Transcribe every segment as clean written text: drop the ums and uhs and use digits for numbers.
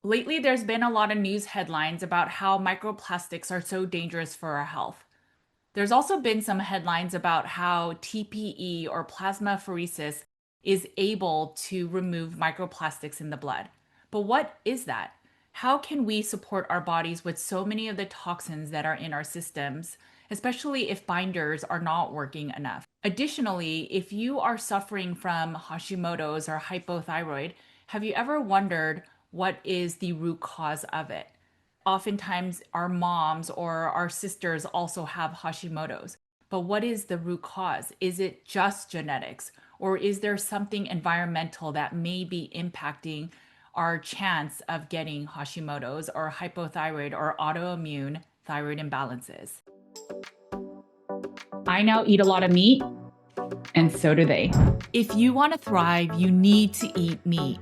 Lately, there's been a lot of news headlines about how microplastics are so dangerous for our health. There's also been some headlines about how TPE or plasmapheresis is able to remove microplastics in the blood. But what is that? How can we support our bodies with so many of the toxins that are in our systems, especially if binders are not working enough? Additionally, if you are suffering from Hashimoto's or hypothyroid, have you ever wondered what is the root cause of it? Oftentimes our moms or our sisters also have Hashimoto's. But what is the root cause? Is it just genetics? Or is there something environmental that may be impacting our chance of getting Hashimoto's or hypothyroid or autoimmune thyroid imbalances? I now eat a lot of meat, and so do they. If you want to thrive, you need to eat meat.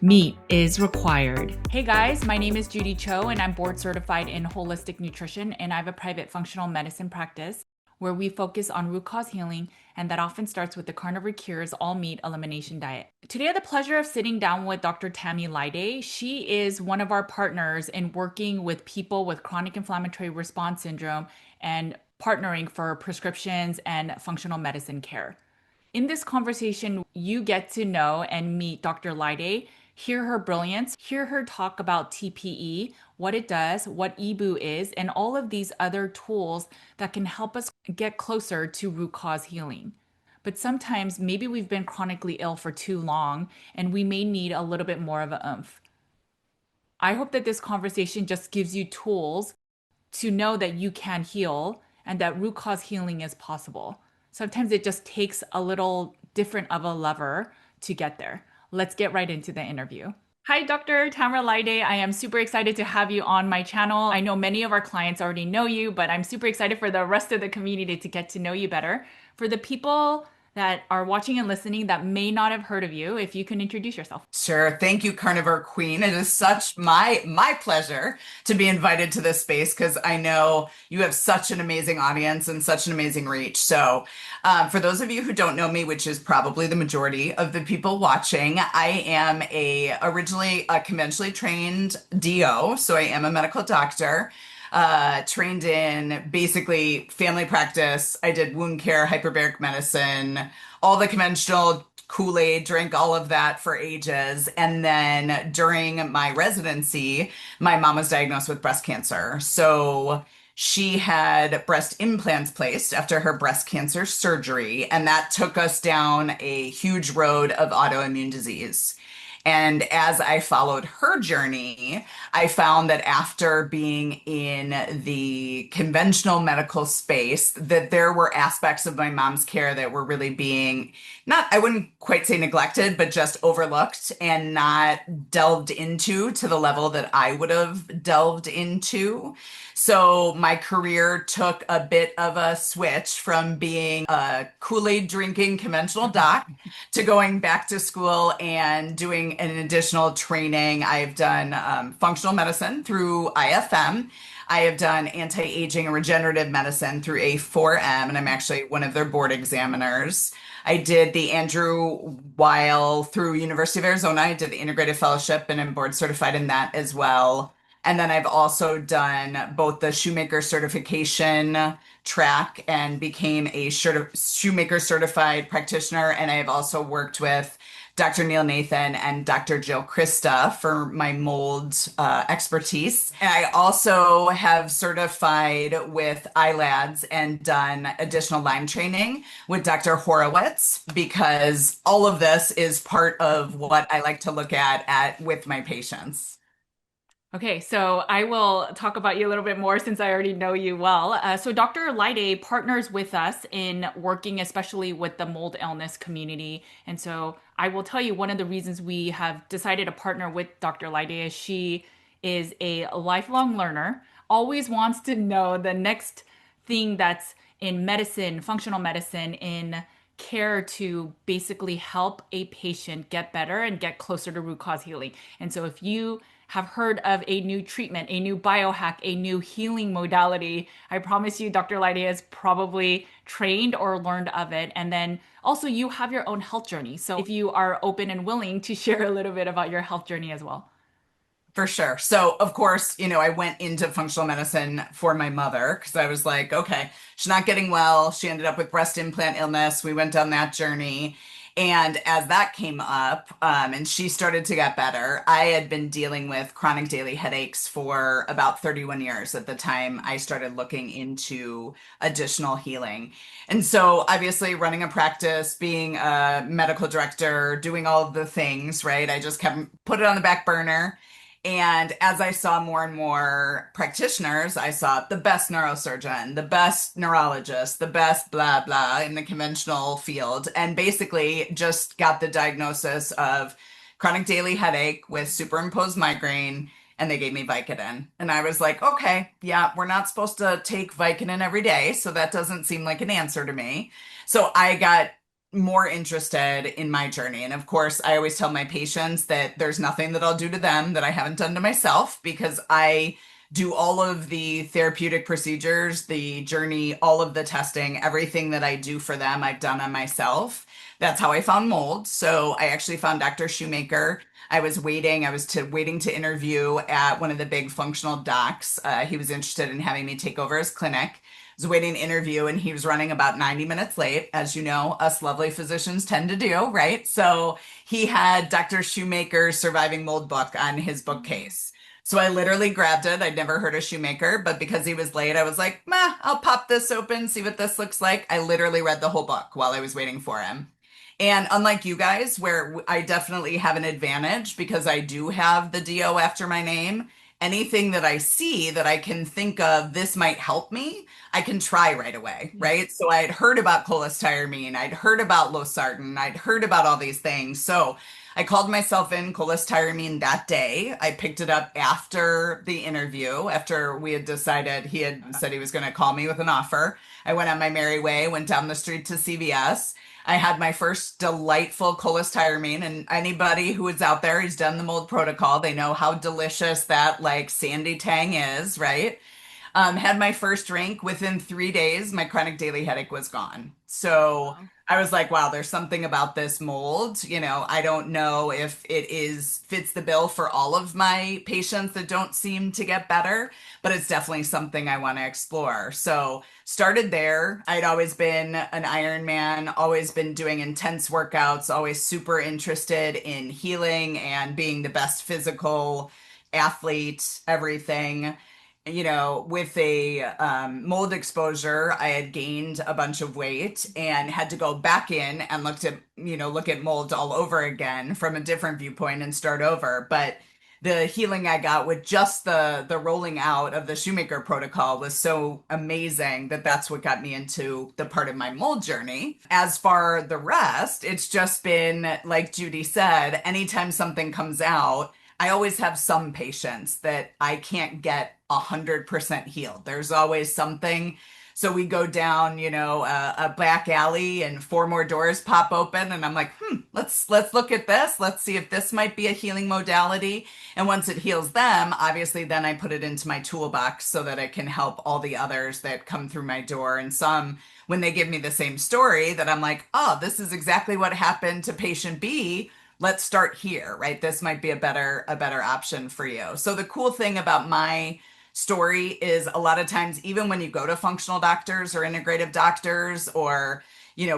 Meat is required. Hey guys, my name is Judy Cho and I'm board certified in holistic nutrition, and I have a private functional medicine practice where we focus on root cause healing, and that often starts with the Carnivore Cures all meat elimination diet. Today I have the pleasure of sitting down with Dr. Tami Lyday. She is one of our partners in working with people with chronic inflammatory response syndrome and partnering for prescriptions and functional medicine care. In this conversation, you get to know and meet Dr. Lyday, hear her brilliance, hear her talk about TPE, what it does, what EBOO is, and all of these other tools that can help us get closer to root cause healing. But sometimes maybe we've been chronically ill for too long and we may need a little bit more of a oomph. I hope that this conversation just gives you tools to know that you can heal and that root cause healing is possible. Sometimes it just takes a little different of a lever to get there. Let's get right into the interview. Hi, Dr. Tamara Lyday. I am super excited to have you on my channel. I know many of our clients already know you, but I'm super excited for the rest of the community to get to know you better. For the people that are watching and listening that may not have heard of you, if you can introduce yourself. Sure. Thank you, Carnivore Queen. It is such my pleasure to be invited to this space because I know you have such an amazing audience and such an amazing reach. So, for those of you who don't know me, which is probably the majority of the people watching, I am originally a conventionally trained DO, so I am a medical doctor. Trained in basically family practice. I did wound care, hyperbaric medicine, all the conventional Kool-Aid, drank all of that for ages. And then during my residency, my mom was diagnosed with breast cancer. So she had breast implants placed after her breast cancer surgery, and that took us down a huge road of autoimmune disease. And as I followed her journey, I found that after being in the conventional medical space, that there were aspects of my mom's care that were really being not, I wouldn't quite say neglected, but just overlooked and not delved into to the level that I would have delved into. So my career took a bit of a switch from being a Kool-Aid drinking conventional doc to going back to school and doing an additional training. I've done functional medicine through IFM. I have done anti-aging and regenerative medicine through A4M, and I'm actually one of their board examiners. I did the Andrew Weil through University of Arizona. I did the integrative fellowship, and I'm board certified in that as well. And then I've also done both the shoemaker certification track and became a shoemaker certified practitioner. And I've also worked with Dr. Neil Nathan and Dr. Jill Krista for my mold expertise. And I also have certified with ILADS and done additional Lyme training with Dr. Horowitz because all of this is part of what I like to look at with my patients. Okay, so I will talk about you a little bit more since I already know you well. So Dr. Lyday partners with us in working especially with the mold illness community. And so I will tell you one of the reasons we have decided to partner with Dr. Lyday is she is a lifelong learner, always wants to know the next thing that's in medicine, functional medicine, in care to basically help a patient get better and get closer to root cause healing. And so if you have heard of a new treatment, a new biohack, a new healing modality, I promise you, Dr. Lyday has probably trained or learned of it. And then also, you have your own health journey. So if you are open and willing to share a little bit about your health journey as well. For sure. So, of course, I went into functional medicine for my mother because I was like, okay, she's not getting well. She ended up with breast implant illness. We went down that journey. And as that came up, and she started to get better, I had been dealing with chronic daily headaches for about 31 years at the time I started looking into additional healing. And so, obviously, running a practice, being a medical director, doing all of the things, right? I just kept put it on the back burner. And as I saw more and more practitioners, I saw the best neurosurgeon, the best neurologist, the best blah, blah in the conventional field, and basically just got the diagnosis of chronic daily headache with superimposed migraine. And they gave me Vicodin. And I was like, okay, yeah, we're not supposed to take Vicodin every day. So that doesn't seem like an answer to me. So I got more interested in my journey. And of course, I always tell my patients that there's nothing that I'll do to them that I haven't done to myself because I do all of the therapeutic procedures, the journey, all of the testing, everything that I do for them, I've done on myself. That's how I found mold. So I actually found Dr. Shoemaker. I was waiting to interview at one of the big functional docs. He was interested in having me take over his clinic. Was waiting to interview and he was running about 90 minutes late, as you know, us lovely physicians tend to do, right? So he had Dr. Shoemaker's Surviving Mold book on his bookcase. So I literally grabbed it. I'd never heard of Shoemaker, but because he was late, I was like, meh, I'll pop this open, see what this looks like. I literally read the whole book while I was waiting for him. And unlike you guys, where I definitely have an advantage because I do have the DO after my name, anything that I see that I can think of, this might help me, I can try right away, right? So I'd heard about cholestyramine, I'd heard about losartan, I'd heard about all these things. So I called myself in cholestyramine that day. I picked it up after the interview, after we had decided he had said he was going to call me with an offer. I went on my merry way, went down the street to CVS. I had my first delightful cholestyramine, and anybody who is out there who's done the mold protocol, they know how delicious that like sandy tang is, right? Had my first drink. Within 3 days, my chronic daily headache was gone. So I was like, wow, there's something about this mold. I don't know if it is fits the bill for all of my patients that don't seem to get better, but it's definitely something I want to explore. So started there. I'd always been an Iron Man, always been doing intense workouts, always super interested in healing and being the best physical athlete, everything. With a mold exposure, I had gained a bunch of weight and had to go back in and look at mold all over again from a different viewpoint and start over. But the healing I got with just the rolling out of the Shoemaker protocol was so amazing that that's what got me into the part of my mold journey. As for the rest, it's just been, like Judy said, anytime something comes out, I always have some patients that I can't get 100% healed. There's always something. So we go down, a back alley and four more doors pop open and I'm like, let's look at this. Let's see if this might be a healing modality. And once it heals them, obviously then I put it into my toolbox so that it can help all the others that come through my door. And some, when they give me the same story that I'm like, oh, this is exactly what happened to patient B. Let's start here, right? This might be a better option for you. So the cool thing about my story is a lot of times, even when you go to functional doctors or integrative doctors or,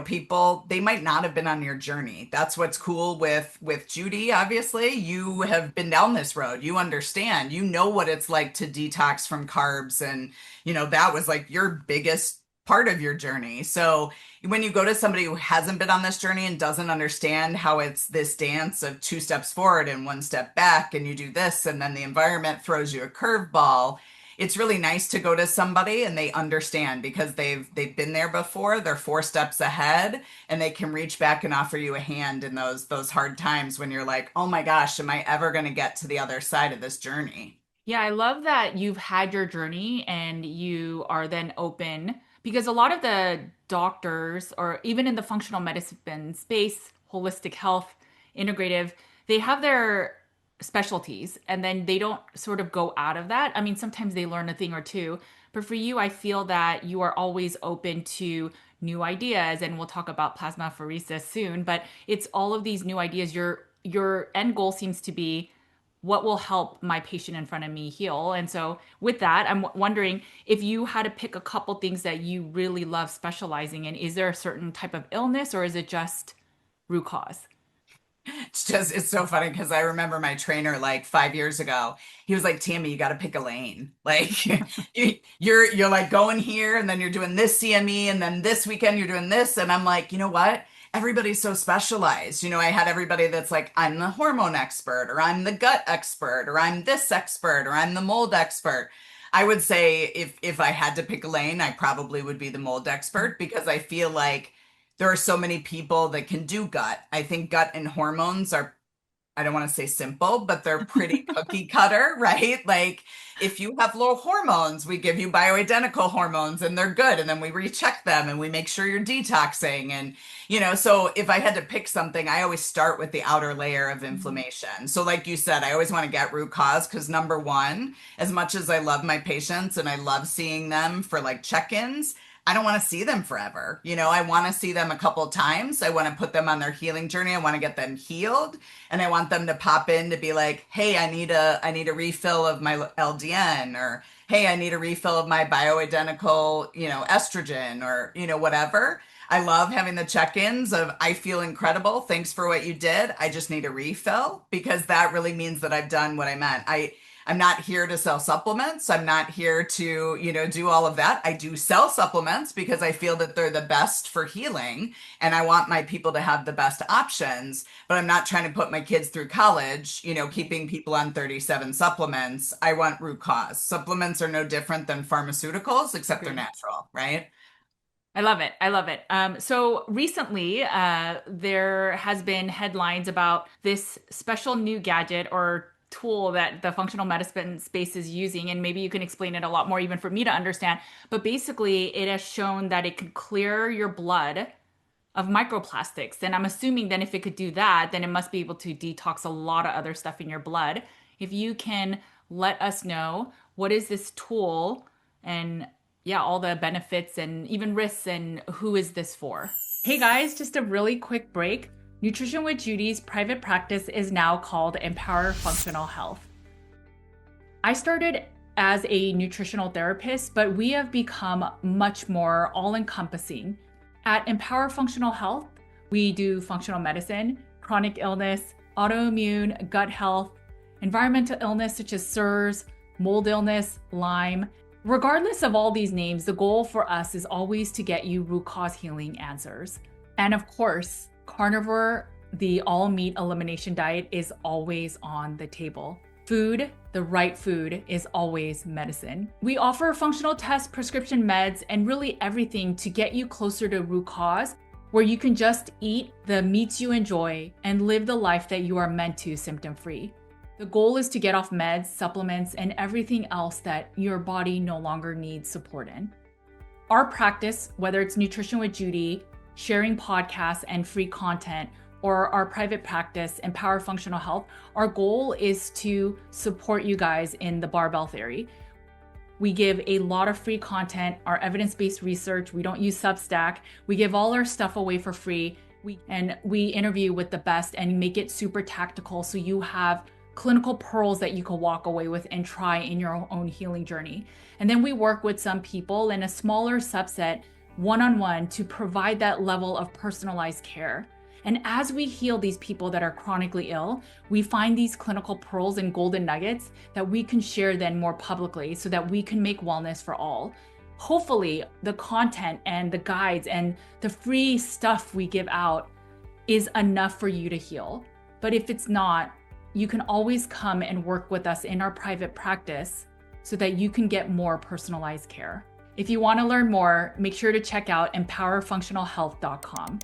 people, they might not have been on your journey. That's what's cool with Judy. Obviously, you have been down this road. You understand, what it's like to detox from carbs. And, that was like your biggest part of your journey. So when you go to somebody who hasn't been on this journey and doesn't understand how it's this dance of 2 steps forward and 1 step back, and you do this, and then the environment throws you a curveball, it's really nice to go to somebody and they understand because they've been there before. They're 4 steps ahead, and they can reach back and offer you a hand in those hard times when you're like, oh my gosh, am I ever going to get to the other side of this journey? Yeah, I love that you've had your journey and you are then open because a lot of the doctors, or even in the functional medicine space, holistic health, integrative, they have their specialties and then they don't sort of go out of that. I mean, sometimes they learn a thing or two, but for you, I feel that you are always open to new ideas, and we'll talk about plasmapheresis soon, but it's all of these new ideas. Your end goal seems to be what will help my patient in front of me heal. And so with that, I'm wondering if you had to pick a couple things that you really love specializing in, is there a certain type of illness or is it just root cause? It's so funny because I remember my trainer like 5 years ago. He was like, Tammy, you got to pick a lane. Like you're like going here and then you're doing this CME and then this weekend you're doing this. And I'm like, you know what? Everybody's so specialized. I had everybody that's like, I'm the hormone expert or I'm the gut expert or I'm this expert or I'm the mold expert. I would say if I had to pick a lane, I probably would be the mold expert because I feel like there are so many people that can do gut. I think gut and hormones are, I don't want to say simple, but they're pretty cookie cutter, right? Like if you have low hormones, we give you bioidentical hormones and they're good. And then we recheck them and we make sure you're detoxing. And, so if I had to pick something, I always start with the outer layer of inflammation. So like you said, I always want to get root cause because number one, as much as I love my patients and I love seeing them for like check-ins, I don't want to see them forever. I want to see them a couple of times. I want to put them on their healing journey. I want to get them healed. And I want them to pop in to be like, hey, I need a refill of my LDN or hey, I need a refill of my bioidentical, estrogen or, whatever. I love having the check-ins of I feel incredible. Thanks for what you did. I just need a refill because that really means that I've done what I meant. I'm not here to sell supplements. I'm not here to, do all of that. I do sell supplements because I feel that they're the best for healing and I want my people to have the best options, but I'm not trying to put my kids through college, keeping people on 37 supplements. I want root cause. Supplements are no different than pharmaceuticals, except they're natural, right? I love it. I love it. So recently, there has been headlines about this special new gadget or tool that the functional medicine space is using, and maybe you can explain it a lot more even for me to understand. But basically, it has shown that it can clear your blood of microplastics. And I'm assuming then if it could do that, then it must be able to detox a lot of other stuff in your blood. If you can let us know what is this tool and yeah, all the benefits and even risks and who is this for? Hey guys, just a really quick break. Nutrition with Judy's private practice is now called Empower Functional Health. I started as a nutritional therapist, but we have become much more all-encompassing. At Empower Functional Health, we do functional medicine, chronic illness, autoimmune, gut health, environmental illness such as SIRS, mold illness, Lyme. Regardless of all these names, the goal for us is always to get you root cause healing answers. And of course, carnivore, the all meat elimination diet is always on the table. Food, the right food, is always medicine. We offer functional tests, prescription meds, and really everything to get you closer to root cause, where you can just eat the meats you enjoy and live the life that you are meant to symptom-free. The goal is to get off meds, supplements, and everything else that your body no longer needs support in. Our practice, whether it's Nutrition with Judy, sharing podcasts and free content, or our private practice, Empower Functional Health, our goal is to support you guys in the barbell theory. We give a lot of free content, our evidence-based research. We don't use Substack. We give all our stuff away for free. We interview with the best and make it super tactical so you have clinical pearls that you can walk away with and try in your own healing journey. And then we work with some people in a smaller subset, one-on-one, to provide that level of personalized care. And as we heal these people that are chronically ill, we find these clinical pearls and golden nuggets that we can share then more publicly so that we can make wellness for all. Hopefully, the content and the guides and the free stuff we give out is enough for you to heal. But if it's not, you can always come and work with us in our private practice so that you can get more personalized care. If you want to learn more, make sure to check out empowerfunctionalhealth.com.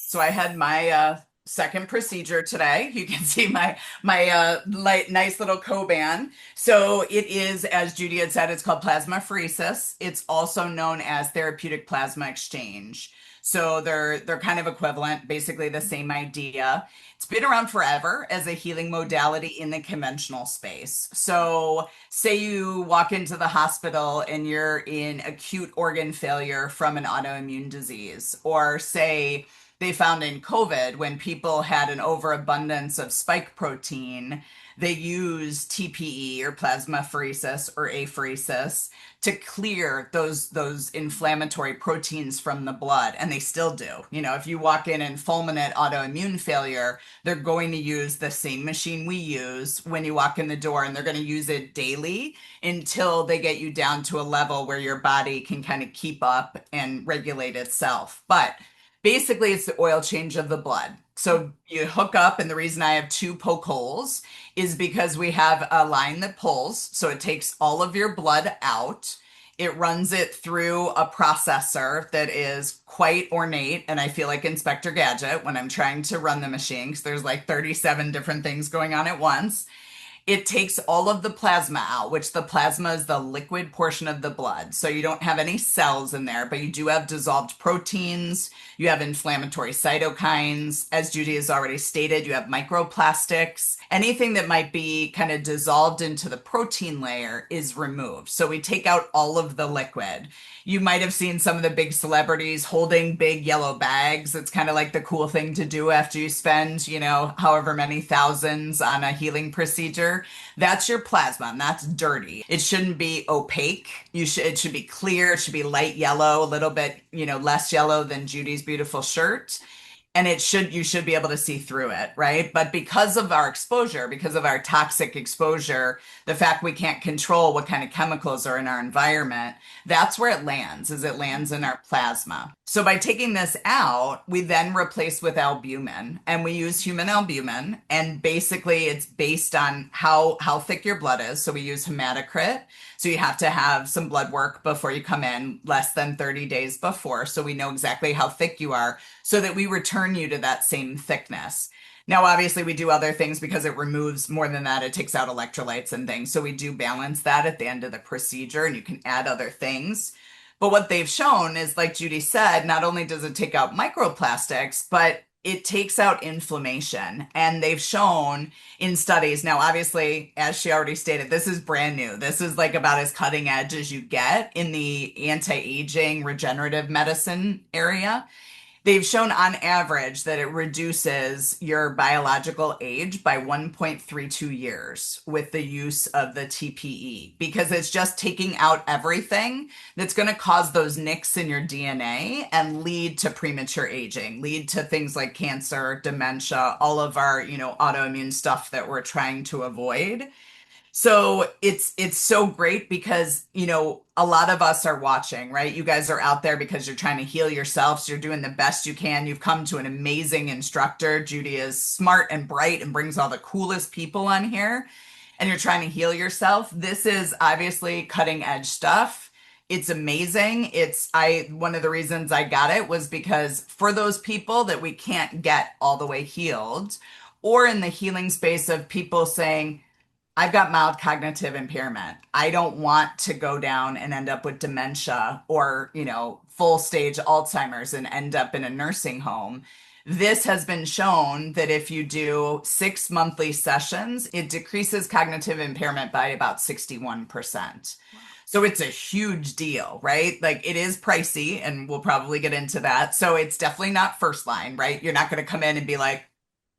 So I had my second procedure today. You can see my nice little Coban. So it is, as Judy had said, it's called Plasmapheresis. It's also known as Therapeutic Plasma Exchange. So they're kind of equivalent, basically the same idea. It's been around forever as a healing modality in the conventional space. So say you walk into the hospital and you're in acute organ failure from an autoimmune disease, or say they found in COVID when people had an overabundance of spike protein, they used TPE or plasmapheresis or apheresis to clear those inflammatory proteins from the blood, and they still do. If you walk in fulminant autoimmune failure, they're going to use the same machine we use when you walk in the door, and they're going to use it daily until they get you down to a level where your body can kind of keep up and regulate itself. But basically, it's the oil change of the blood. So you hook up, and the reason I have two poke holes is because we have a line that pulls. So it takes all of your blood out. It runs it through a processor that is quite ornate. And I feel like Inspector Gadget when I'm trying to run the machine because there's like 37 different things going on at once. It takes all of the plasma out, which the plasma is the liquid portion of the blood. So you don't have any cells in there, but you do have dissolved proteins. You have inflammatory cytokines. As Judy has already stated, you have microplastics. Anything that might be kind of dissolved into the protein layer is removed. So we take out all of the liquid. You might have seen some of the big celebrities holding big yellow bags. It's kind of like the cool thing to do after you spend, however many thousands on a healing procedure. That's your plasma, and that's dirty. It shouldn't be opaque. It should be clear. It should be light yellow, a little bit, less yellow than Judy's beautiful shirt. And you should be able to see through it, right? But because of our exposure, because of our toxic exposure, the fact we can't control what kind of chemicals are in our environment, that's where it lands, is it lands in our plasma. So by taking this out, we then replace with albumin, and we use human albumin. And basically it's based on how thick your blood is. So we use hematocrit. So you have to have some blood work before you come in, less than 30 days before. So we know exactly how thick you are so that we return you to that same thickness. Now, obviously, we do other things because it removes more than that. It takes out electrolytes and things. So we do balance that at the end of the procedure, and you can add other things. But what they've shown is, like Judy said, not only does it take out microplastics, but it takes out inflammation. And they've shown in studies, now obviously, as she already stated, this is brand new. This is like about as cutting edge as you get in the anti-aging regenerative medicine area. They've shown on average that it reduces your biological age by 1.32 years with the use of the TPE, because it's just taking out everything that's going to cause those nicks in your DNA and lead to premature aging, lead to things like cancer, dementia, all of our, autoimmune stuff that we're trying to avoid. So it's so great because, a lot of us are watching, right? You guys are out there because you're trying to heal yourselves. You're doing the best you can. You've come to an amazing instructor. Judy is smart and bright and brings all the coolest people on here, and you're trying to heal yourself. This is obviously cutting edge stuff. It's amazing. One of the reasons I got it was because for those people that we can't get all the way healed, or in the healing space of people saying, I've got mild cognitive impairment. I don't want to go down and end up with dementia or, full stage Alzheimer's and end up in a nursing home. This has been shown that if you do 6 monthly sessions, it decreases cognitive impairment by about 61%. So it's a huge deal, right? Like, it is pricey, and we'll probably get into that. So it's definitely not first line, right? You're not going to come in and be like,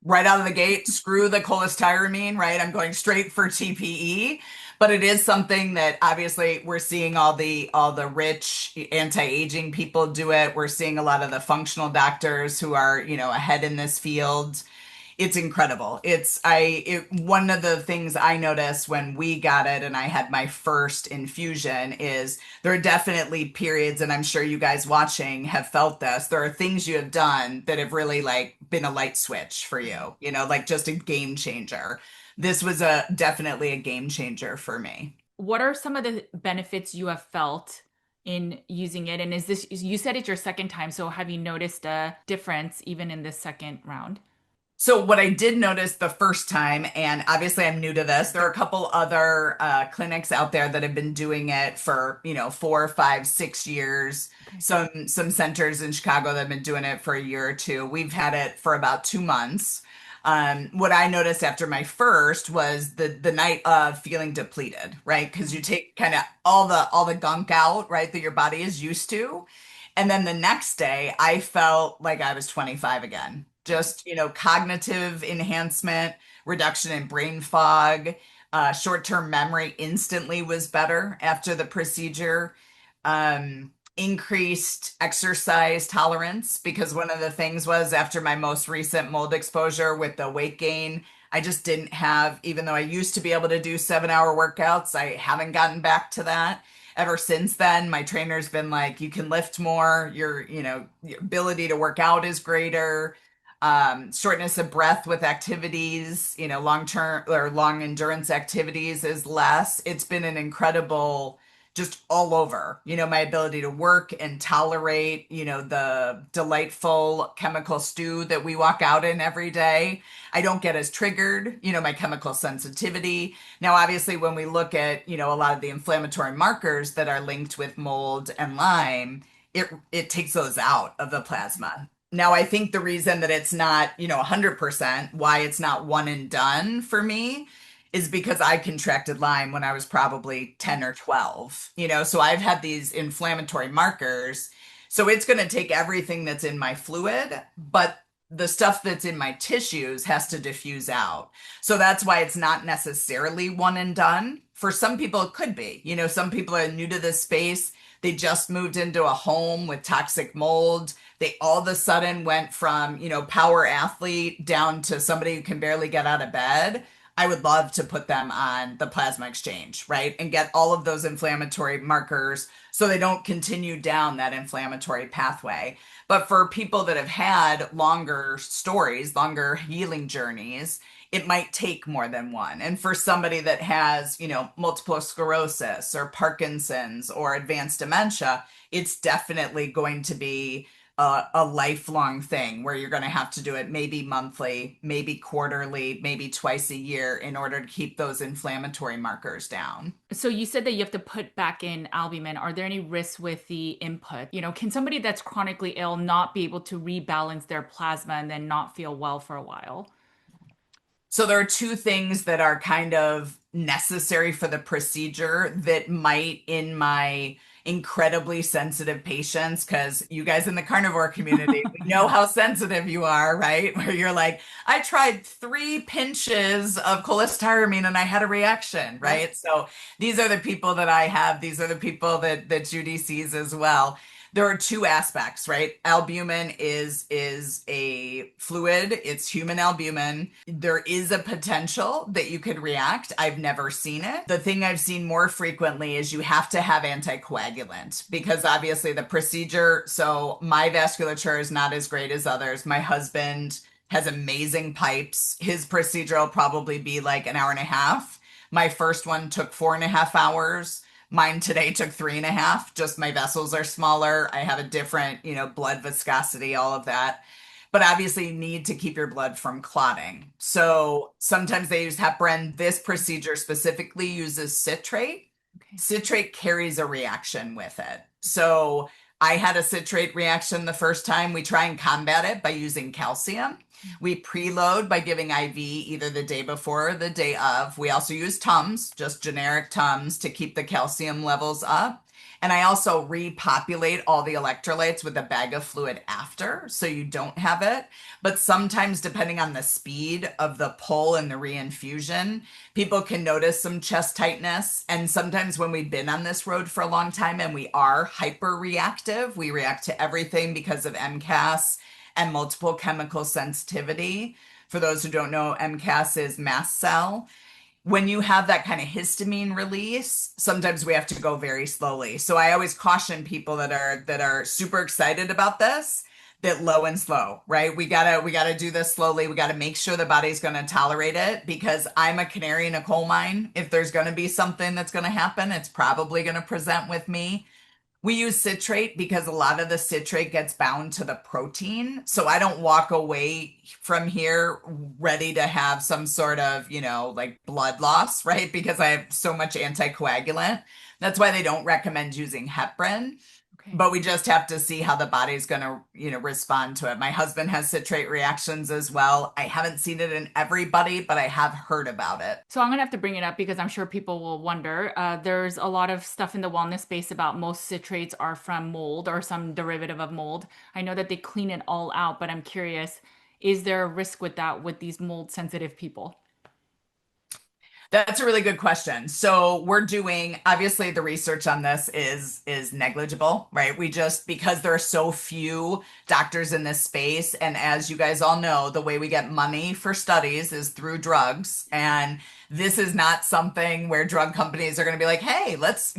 right out of the gate, screw the cholestyramine, right? I'm going straight for TPE. But it is something that obviously we're seeing all the rich anti-aging people do it. We're seeing a lot of the functional doctors who are, ahead in this field. It's incredible. One of the things I noticed when we got it and I had my first infusion is there are definitely periods, and I'm sure you guys watching have felt this. There are things you have done that have really been a light switch for you, like just a game changer. This was definitely a game changer for me. What are some of the benefits you have felt in using it? And you said it's your second time, so have you noticed a difference even in this second round? So what I did notice the first time, and obviously I'm new to this, there are a couple other clinics out there that have been doing it for, 4, 5, 6 years. Okay. Some centers in Chicago that have been doing it for a year or two. We've had it for about 2 months. What I noticed after my first was the night of feeling depleted, right? Because you take kind of all the gunk out, right, that your body is used to. And then the next day, I felt like I was 25 again. Just, cognitive enhancement, reduction in brain fog, short-term memory instantly was better after the procedure. Increased exercise tolerance because one of the things was after my most recent mold exposure with the weight gain, I just didn't have, even though I used to be able to do 7-hour workouts, I haven't gotten back to that ever since then. My trainer's been like, you can lift more, your ability to work out is greater. Shortness of breath with activities, long term or long endurance activities is less. It's been an incredible, just all over, my ability to work and tolerate, the delightful chemical stew that we walk out in every day. I don't get as triggered, my chemical sensitivity. Now, obviously, when we look at, a lot of the inflammatory markers that are linked with mold and Lyme, it takes those out of the plasma. Now, I think the reason that it's not, 100%, why it's not one and done for me is because I contracted Lyme when I was probably 10 or 12, so I've had these inflammatory markers. So it's going to take everything that's in my fluid, but the stuff that's in my tissues has to diffuse out. So that's why it's not necessarily one and done. For some people, it could be. Some people are new to this space. They just moved into a home with toxic mold. They all of a sudden went from, power athlete down to somebody who can barely get out of bed. I would love to put them on the plasma exchange, right? And get all of those inflammatory markers so they don't continue down that inflammatory pathway. But for people that have had longer stories, longer healing journeys, it might take more than one. And for somebody that has, multiple sclerosis or Parkinson's or advanced dementia, it's definitely going to be a lifelong thing where you're going to have to do it maybe monthly, maybe quarterly, maybe twice a year in order to keep those inflammatory markers down. So you said that you have to put back in albumin. Are there any risks with the input? Can somebody that's chronically ill not be able to rebalance their plasma and then not feel well for a while? So there are two things that are kind of necessary for the procedure that might, in my incredibly sensitive patients, because you guys in the carnivore community, we know how sensitive you are, right? Where you're like, I tried 3 pinches of cholestyramine and I had a reaction, right? So these are the people that I have. These are the people that Judy sees as well. There are two aspects, right? Albumin is a fluid. It's human albumin. There is a potential that you could react. I've never seen it. The thing I've seen more frequently is you have to have anticoagulant because obviously the procedure, so my vasculature is not as great as others. My husband has amazing pipes. His procedure will probably be like an hour and a half. My first one took 4.5 hours. Mine today took 3.5. Just my vessels are smaller. I have a different, blood viscosity, all of that. But obviously, you need to keep your blood from clotting. So sometimes they use heparin. This procedure specifically uses citrate. Okay. Citrate carries a reaction with it. So I had a citrate reaction the first time. We try and combat it by using calcium. We preload by giving IV either the day before or the day of. We also use Tums, just generic Tums, to keep the calcium levels up. And I also repopulate all the electrolytes with a bag of fluid after, so you don't have it. But sometimes, depending on the speed of the pull and the reinfusion, people can notice some chest tightness. And sometimes when we've been on this road for a long time and we are hyper reactive, we react to everything because of MCAS and multiple chemical sensitivity. For those who don't know, MCAS is mast cell. When you have that kind of histamine release, sometimes we have to go very slowly. So I always caution people that are super excited about this, that low and slow, right? We gotta do this slowly. We gotta make sure the body's gonna tolerate it because I'm a canary in a coal mine. If there's gonna be something that's gonna happen, it's probably gonna present with me. We use citrate because a lot of the citrate gets bound to the protein. So I don't walk away from here ready to have some sort of, like blood loss, right? Because I have so much anticoagulant. That's why they don't recommend using heparin. Okay. but we just have to see how the body's going to, respond to it. My husband has citrate reactions as well. I haven't seen it in everybody, but I have heard about it. So I'm gonna have to bring it up because I'm sure people will wonder. There's a lot of stuff in the wellness space about most citrates are from mold or some derivative of mold. I know that they clean it all out, but I'm curious, is there a risk with that with these mold sensitive people? That's a really good question. So we're doing, obviously the research on this is negligible, right? We just, because there are so few doctors in this space, and as you guys all know, the way we get money for studies is through drugs. And this is not something where drug companies are going to be like, "Hey, let's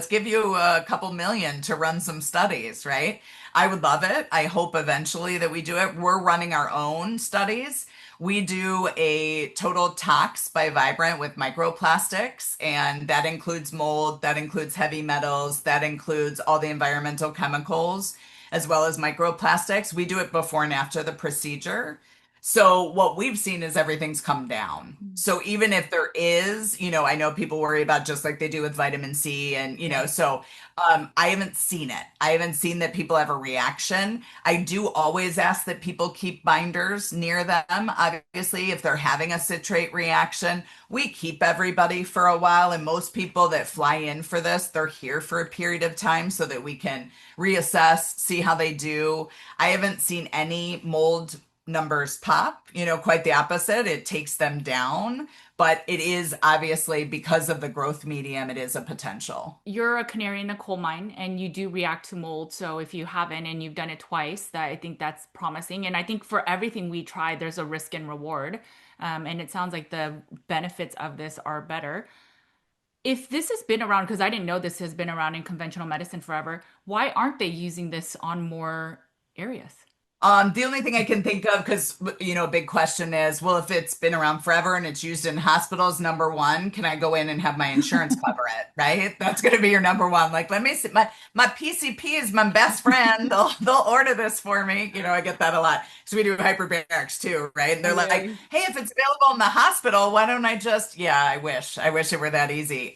give you a couple million to run some studies," right? I would love it. I hope eventually that we do it. We're running our own studies. We do a total tox by Vibrant with microplastics, and that includes mold, that includes heavy metals, that includes all the environmental chemicals, as well as microplastics. We do it before and after the procedure. So what we've seen is everything's come down. So even if there is, I know people worry about just like they do with vitamin C and, Yeah. so I haven't seen it. I haven't seen that people have a reaction. I do always ask that people keep binders near them. Obviously, if they're having a citrate reaction, we keep everybody for a while. And most people that fly in for this, they're here for a period of time so that we can reassess, see how they do. I haven't seen any mold numbers pop, quite the opposite. It takes them down, but it is obviously because of the growth medium, it is a potential. You're a canary in the coal mine and you do react to mold. So if you haven't and you've done it twice, that I think that's promising. And I think for everything we try, there's a risk and reward. And it sounds like the benefits of this are better. If this has been around, because I didn't know this has been around in conventional medicine forever, why aren't they using this on more areas? The only thing I can think of, because a big question is, well, if it's been around forever and it's used in hospitals, number one, can I go in and have my insurance cover it? Right? That's going to be your number one. Like, let me see, my PCP is my best friend. They'll order this for me. I get that a lot. So we do hyperbarics too, right? And they're like, Okay. hey, if it's available in the hospital, why don't I just? Yeah, I wish it were that easy.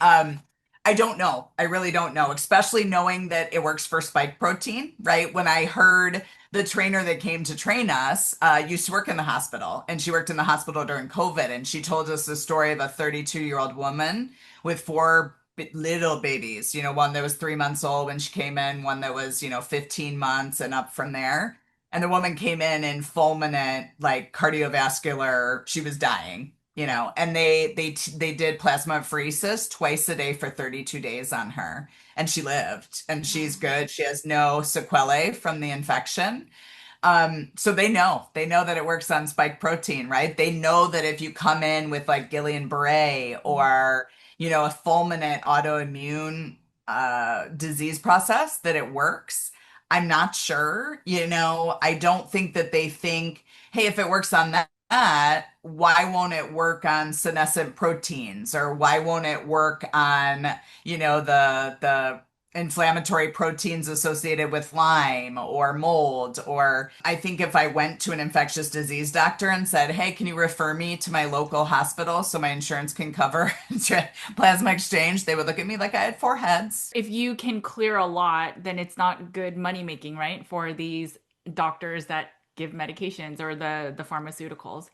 I don't know. I really don't know, especially knowing that it works for spike protein, right? When I heard the trainer that came to train us used to work in the hospital, and she worked in the hospital during COVID. And she told us the story of a 32-year-old woman with four little babies, one that was 3 months old when she came in, one that was, 15 months and up from there. And the woman came in fulminant, like cardiovascular, she was dying. And they did plasmapheresis twice a day for 32 days on her, and she lived, and she's good. She has no sequelae from the infection. So they know that it works on spike protein, right? They know that if you come in with like Guillain-Barré or, a fulminant autoimmune disease process, that it works. I'm not sure, I don't think that they think, hey, if it works on that, why won't it work on senescent proteins, or why won't it work on, the inflammatory proteins associated with Lyme or mold? Or I think if I went to an infectious disease doctor and said, hey, can you refer me to my local hospital so my insurance can cover plasma exchange, they would look at me like I had four heads. If you can clear a lot, then it's not good money making, right? For these doctors that give medications or the pharmaceuticals.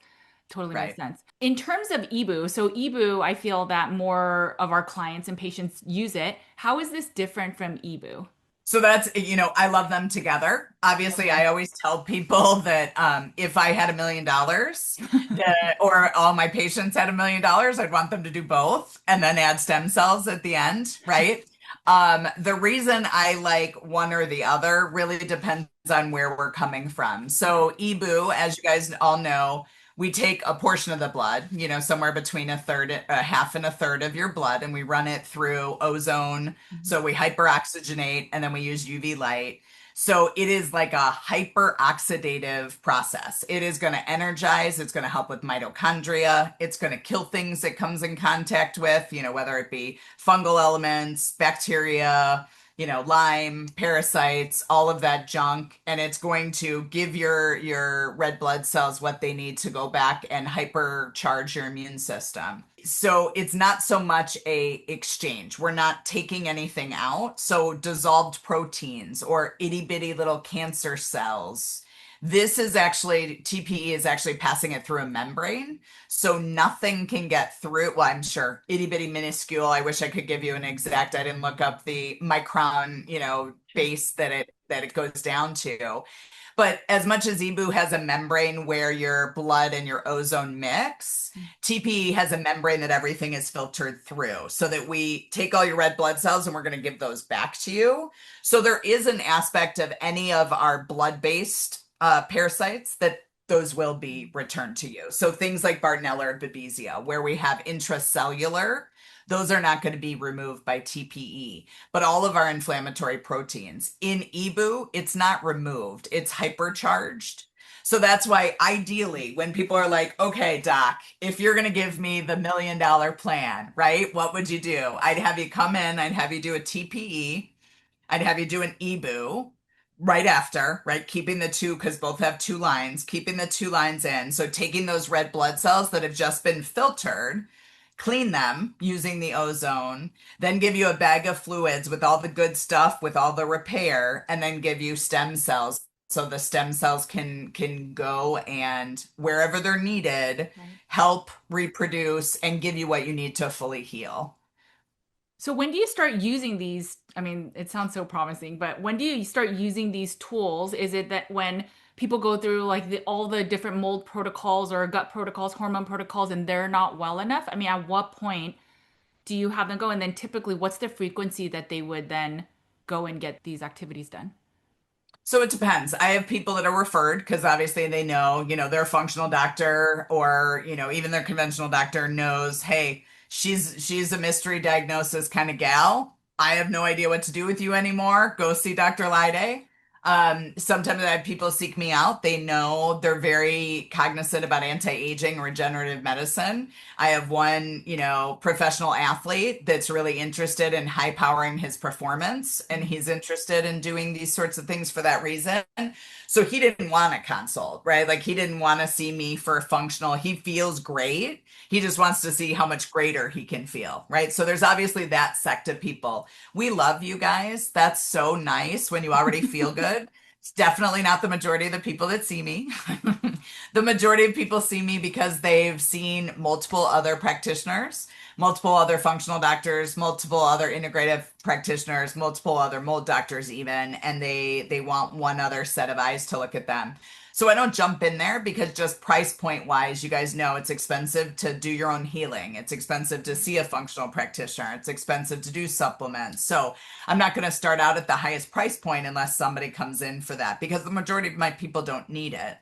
Totally makes Right. sense. In terms of EBOO, so EBOO, I feel that more of our clients and patients use it. How is this different from EBOO? So that's, I love them together. Obviously, Okay. I always tell people that if I had $1 million, or all my patients had $1 million, I'd want them to do both and then add stem cells at the end, right? The reason I like one or the other really depends on where we're coming from. So EBOO, as you guys all know, we take a portion of the blood, somewhere between a half and a third of your blood, and we run it through ozone. So we hyperoxygenate, and then we use UV light. So it is like a hyperoxidative process. It is going to energize, it's going to help with mitochondria, it's going to kill things it comes in contact with, whether it be fungal elements, bacteria, Lyme, parasites, all of that junk, and it's going to give your red blood cells what they need to go back and hypercharge your immune system. So it's not so much a exchange. We're not taking anything out. So dissolved proteins or itty bitty little cancer cells. This is actually, TPE is actually passing it through a membrane. So nothing can get through. Well, I'm sure itty bitty minuscule. I wish I could give you an exact, I didn't look up the micron, base that it goes down to. But as much as EBOO has a membrane where your blood and your ozone mix, TPE has a membrane that everything is filtered through so that we take all your red blood cells and we're going to give those back to you. So there is an aspect of any of our blood-based parasites that those will be returned to you. So things like Bartonella or Babesia, where we have intracellular, those are not going to be removed by TPE. But all of our inflammatory proteins in EBOO, it's not removed, it's hypercharged. So that's why ideally when people are like, okay, doc, if you're going to give me the $1 million plan, right? What would you do? I'd have you come in, I'd have you do a TPE, I'd have you do an EBOO right after, right? Keeping the two, because both have two lines, keeping the two lines in. So taking those red blood cells that have just been filtered, clean them using the ozone, then give you a bag of fluids with all the good stuff, with all the repair, and then give you stem cells. So the stem cells can go and wherever they're needed, help reproduce and give you what you need to fully heal. So when do you start using these? I mean, it sounds so promising, but when do you start using these tools? Is it that when people go through like all the different mold protocols or gut protocols, hormone protocols, and they're not well enough? I mean, at what point do you have them go? And then typically, what's the frequency that they would then go and get these activities done? So it depends. I have people that are referred because obviously they know, their functional doctor or, even their conventional doctor knows, hey, she's a mystery diagnosis kind of gal. I have no idea what to do with you anymore. Go see Dr. Lyday. Sometimes I have people seek me out. They know they're very cognizant about anti-aging, regenerative medicine. I have one, professional athlete that's really interested in high powering his performance, and he's interested in doing these sorts of things for that reason. So he didn't want a consult, right? Like he didn't want to see me for functional. He feels great. He just wants to see how much greater he can feel, right? So there's obviously that sect of people. We love you guys. That's so nice when you already feel good. It's definitely not the majority of the people that see me. The majority of people see me because they've seen multiple other practitioners, multiple other functional doctors, multiple other integrative practitioners, multiple other mold doctors even, and they want one other set of eyes to look at them. So I don't jump in there because just price point wise, you guys know it's expensive to do your own healing. It's expensive to see a functional practitioner. It's expensive to do supplements. So I'm not going to start out at the highest price point unless somebody comes in for that because the majority of my people don't need it.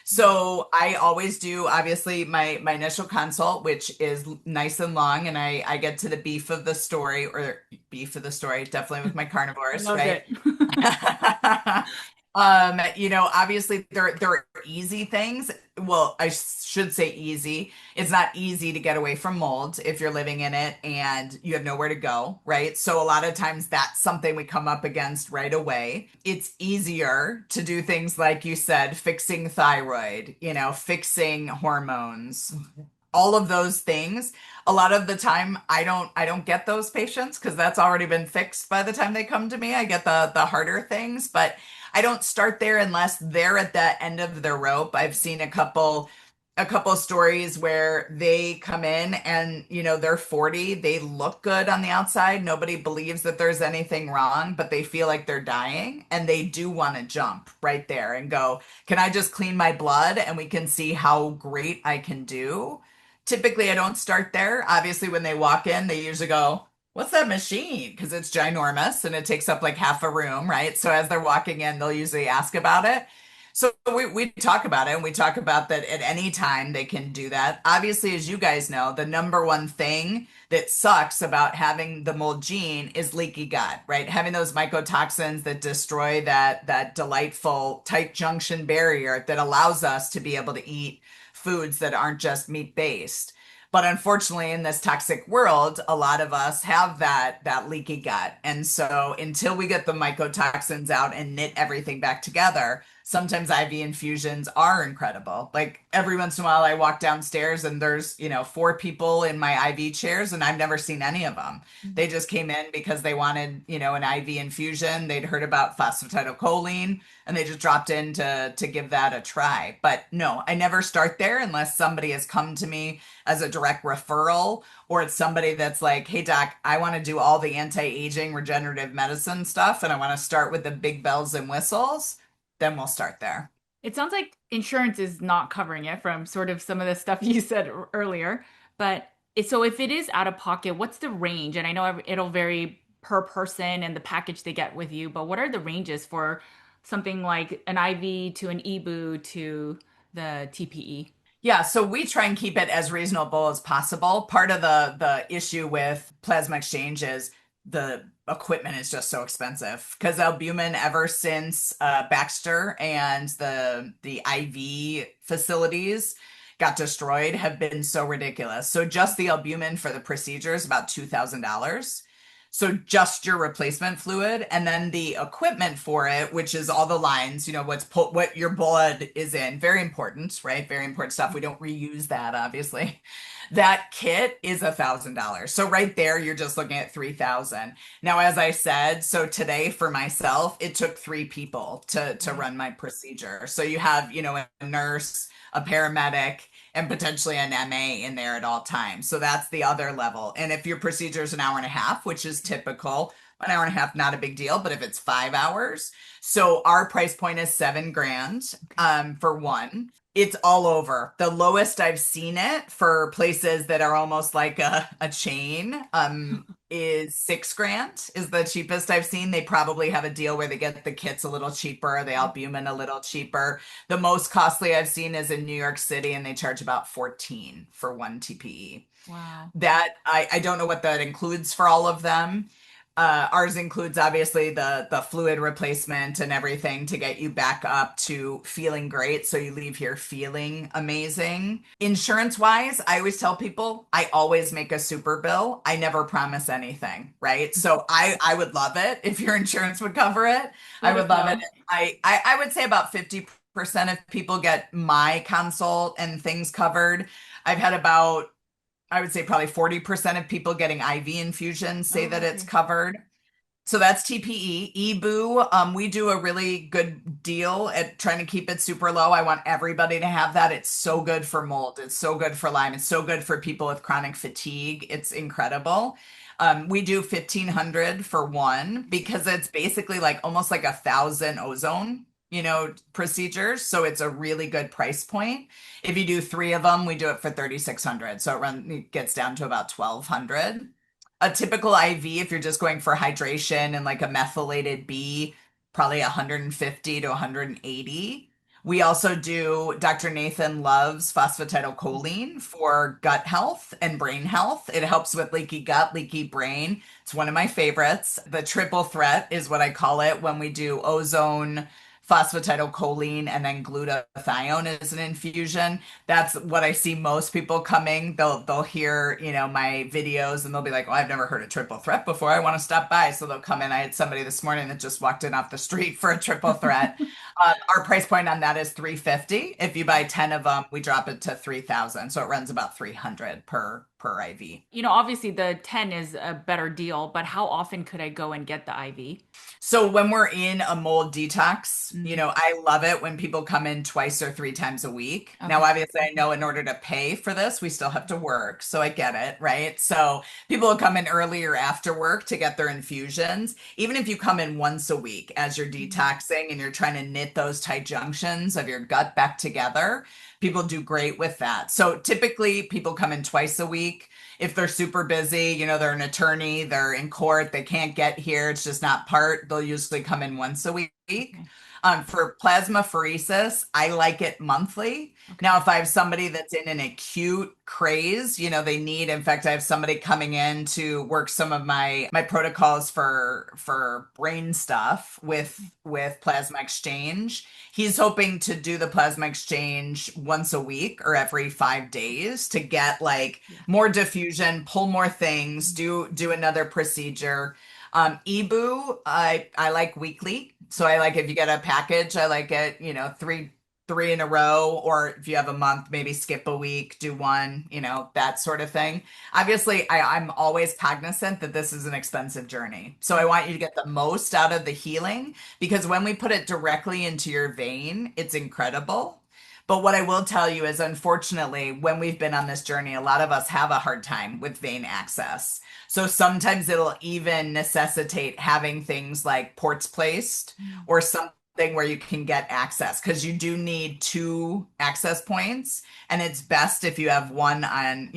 So I always do, obviously, my initial consult, which is nice and long, and I get to the beef of the story, or beef of the story, definitely with my I carnivores, loved right? it. Obviously there are easy things. Well, I should say easy. It's not easy to get away from mold if you're living in it and you have nowhere to go, right? So a lot of times that's something we come up against right away. It's easier to do things like you said, fixing thyroid, fixing hormones, all of those things. A lot of the time I don't get those patients because that's already been fixed by the time they come to me. I get the harder things, but I don't start there unless they're at the end of their rope. I've seen a couple stories where they come in and they're 40, they look good on the outside, nobody believes that there's anything wrong, but they feel like they're dying and they do want to jump right there and go, can I just clean my blood and we can see how great I can do? Typically I don't start there. Obviously when they walk in they usually go, what's that machine? Because it's ginormous and it takes up like half a room, right? So as they're walking in they'll usually ask about it. So we talk about it and we talk about that at any time they can do that. Obviously, as you guys know, the number one thing that sucks about having the mold gene is leaky gut, right? Having those mycotoxins that destroy that delightful tight junction barrier that allows us to be able to eat foods that aren't just meat based. But unfortunately, in this toxic world, a lot of us have that leaky gut. And so until we get the mycotoxins out and knit everything back together, Sometimes IV infusions are incredible. Like every once in a while, I walk downstairs and there's, 4 people in my IV chairs, and I've never seen any of them. They just came in because they wanted, an IV infusion. They'd heard about phosphatidylcholine and they just dropped in to give that a try. But no, I never start there unless somebody has come to me as a direct referral, or it's somebody that's like, hey, doc, I want to do all the anti-aging regenerative medicine stuff and I want to start with the big bells and whistles. Then we'll start there. It sounds like insurance is not covering it from sort of some of the stuff you said earlier. But so if it is out of pocket, what's the range? And I know it'll vary per person and the package they get with you, but what are the ranges for something like an IV to an EBOO to the TPE? Yeah, so we try and keep it as reasonable as possible. Part of the issue with plasma exchange is the equipment is just so expensive because albumin, ever since Baxter and the IV facilities got destroyed, have been so ridiculous. So just the albumin for the procedure is about $2,000. So just your replacement fluid, and then the equipment for it, which is all the lines, what your blood is in. Very important, right? Very important stuff. We don't reuse that, obviously. That kit is $1,000. So right there, you're just looking at 3,000. Now, as I said, so today for myself, it took 3 people to run my procedure. So you have, a nurse, a paramedic, and potentially an MA in there at all times. So that's the other level. And if your procedure is an hour and a half, which is typical, an hour and a half, not a big deal. But if it's 5 hours, so our price point is 7 grand for one. It's all over. The lowest I've seen it for places that are almost like a chain is 6 grand is the cheapest I've seen. They probably have a deal where they get the kits a little cheaper, the albumin a little cheaper. The most costly I've seen is in New York City, and they charge about 14 for one TPE. Wow. That I don't know what that includes for all of them. Ours includes obviously the fluid replacement and everything to get you back up to feeling great. So you leave here feeling amazing. Insurance wise, I always tell people I always make a super bill. I never promise anything, right? So I would love it if your insurance would cover it. I would love it. I would say about 50% of people get my consult and things covered. I've had about, I would say probably 40% of people getting IV infusions say that it's covered. So that's TPE. EBOO, we do a really good deal at trying to keep it super low. I want everybody to have that. It's so good for mold. It's so good for Lyme. It's so good for people with chronic fatigue. It's incredible. We do 1,500 for one because it's basically like almost like 1,000 ozone procedures. So it's a really good price point. If you do 3 of them, we do it for 3,600. So it gets down to about 1,200. A typical IV, if you're just going for hydration and like a methylated B, probably 150 to 180. We also do, Dr. Nathan loves phosphatidylcholine for gut health and brain health. It helps with leaky gut, leaky brain. It's one of my favorites. The triple threat is what I call it when we do ozone, phosphatidylcholine, and then glutathione as an infusion. That's what I see most people coming. They'll hear, my videos and they'll be like, "Oh, I've never heard of triple threat before. I want to stop by." So they'll come in. I had somebody this morning that just walked in off the street for a triple threat. Our price point on that is 350. If you buy 10 of them, we drop it to 3,000. So it runs about 300 per IV. Obviously the 10 is a better deal, but how often could I go and get the IV? So when we're in a mold detox, I love it when people come in twice or 3 times a week. Okay. Now, obviously, I know in order to pay for this, we still have to work. So I get it, right? So people will come in early or after work to get their infusions. Even if you come in once a week as you're detoxing and you're trying to knit those tight junctions of your gut back together, people do great with that. So typically people come in twice a week. If they're super busy, they're an attorney, they're in court, they can't get here, it's just not part, they'll usually come in once a week. Okay. For plasmapheresis, I like it monthly. Okay. Now, if I have somebody that's in an acute craze, they need, in fact, I have somebody coming in to work some of my protocols for brain stuff with plasma exchange. He's hoping to do the plasma exchange once a week or every 5 days to get more diffusion, pull more things, do another procedure. EBOO, I like weekly. So I like if you get a package, I like it, three in a row, or if you have a month, maybe skip a week, do one, that sort of thing. Obviously, I'm always cognizant that this is an expensive journey. So I want you to get the most out of the healing because when we put it directly into your vein, it's incredible. But what I will tell you is, unfortunately, when we've been on this journey, a lot of us have a hard time with vein access. So sometimes it'll even necessitate having things like ports placed or something where you can get access because you do need two access points, and it's best if you have one on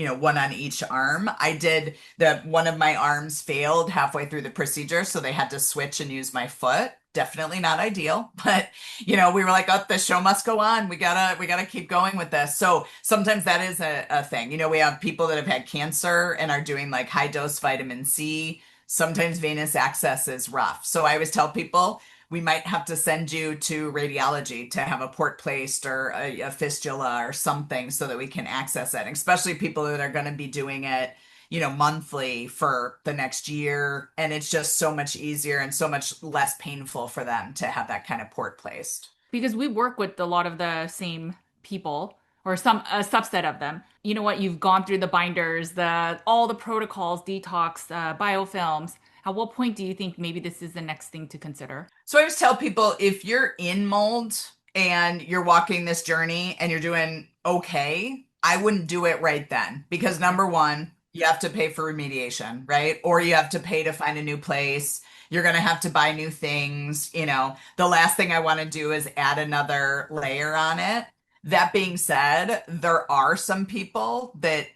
each arm. I did the one of my arms failed halfway through the procedure, so they had to switch and use my foot. Definitely not ideal, but we were like, oh, the show must go on. We gotta keep going with this. So sometimes that is a thing. We have people that have had cancer and are doing like high dose vitamin C. Sometimes venous access is rough. So I always tell people we might have to send you to radiology to have a port placed or a fistula or something so that we can access it, especially people that are going to be doing it monthly for the next year. And it's just so much easier and so much less painful for them to have that kind of port placed. Because we work with a lot of the same people or some a subset of them. You know what? You've gone through the binders, the all the protocols, detox, biofilms. At what point do you think maybe this is the next thing to consider? So I always tell people if you're in mold and you're walking this journey and you're doing okay, I wouldn't do it right then because number one, you have to pay for remediation, right? Or you have to pay to find a new place. You're going to have to buy new things. The last thing I want to do is add another layer on it. That being said, there are some people that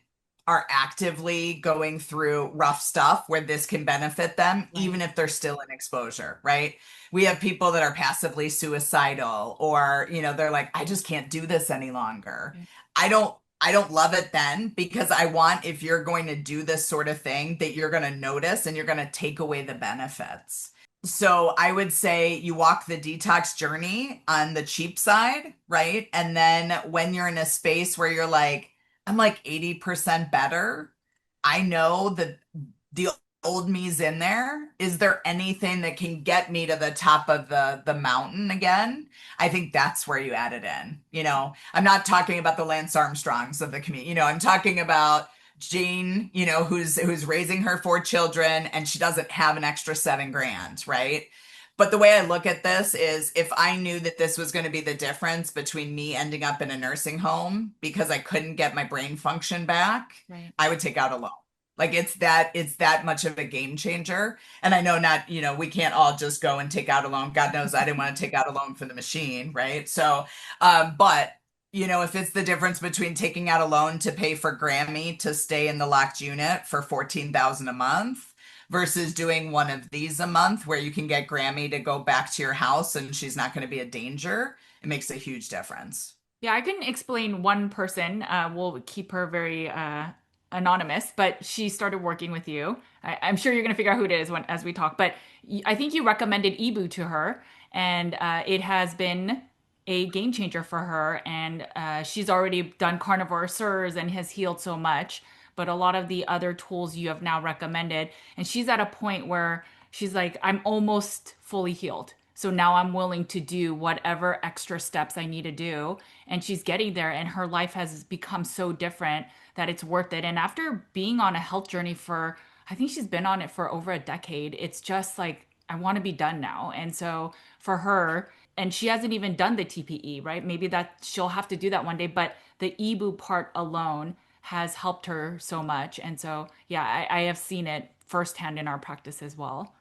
are actively going through rough stuff where this can benefit them, Right. even if they're still in exposure, right? We have people that are passively suicidal or, they're like, I just can't do this any longer. Right. I don't love it then because I want, if you're going to do this sort of thing, that you're going to notice and you're going to take away the benefits. So I would say you walk the detox journey on the cheap side, right? And then when you're in a space where you're like, I'm like 80% better, I know that the old me's in there. Is there anything that can get me to the top of the mountain again? I think that's where you add it in. I'm not talking about the Lance Armstrongs of the community. I'm talking about Jane, who's raising her four children and she doesn't have an extra 7 grand, right? But the way I look at this is if I knew that this was going to be the difference between me ending up in a nursing home because I couldn't get my brain function back, Right. I would take out a loan. Like it's that much of a game changer. And I know not, we can't all just go and take out a loan. God knows I didn't want to take out a loan for the machine, right? So, but if it's the difference between taking out a loan to pay for Grammy to stay in the locked unit for 14,000 a month versus doing one of these a month where you can get Grammy to go back to your house and she's not going to be a danger, it makes a huge difference. Yeah, I can explain one person. We'll keep her very anonymous, but she started working with you. I'm sure you're going to figure out who it is as we talk. But I think you recommended EBOO to her, and it has been a game changer for her. And she's already done carnivore SIRS and has healed so much. But a lot of the other tools you have now recommended, and she's at a point where she's like, I'm almost fully healed. So now I'm willing to do whatever extra steps I need to do. And she's getting there, and her life has become so different that it's worth it. And after being on a health journey for, I think she's been on it for over a decade, it's just like, I want to be done now. And so for her, and she hasn't even done the TPE, right? Maybe that she'll have to do that one day, but the EBOO part alone has helped her so much. And so, yeah, I have seen it firsthand in our practice as well.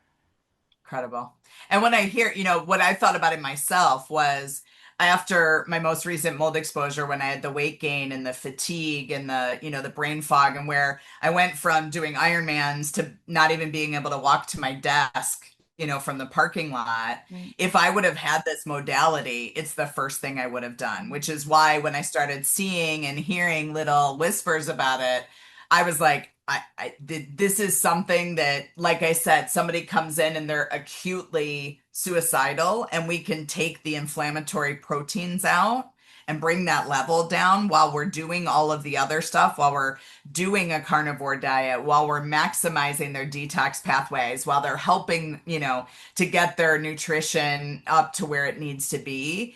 Incredible. And when I hear, what I thought about it myself was after my most recent mold exposure, when I had the weight gain and the fatigue and the brain fog, and where I went from doing Ironmans to not even being able to walk to my desk, from the parking lot. Right. If I would have had this modality, it's the first thing I would have done, which is why when I started seeing and hearing little whispers about it, I was like, this is something that, like I said, somebody comes in and they're acutely suicidal and we can take the inflammatory proteins out. and bring that level down while we're doing all of the other stuff, while we're doing a carnivore diet, while we're maximizing their detox pathways, while they're helping, to get their nutrition up to where it needs to be.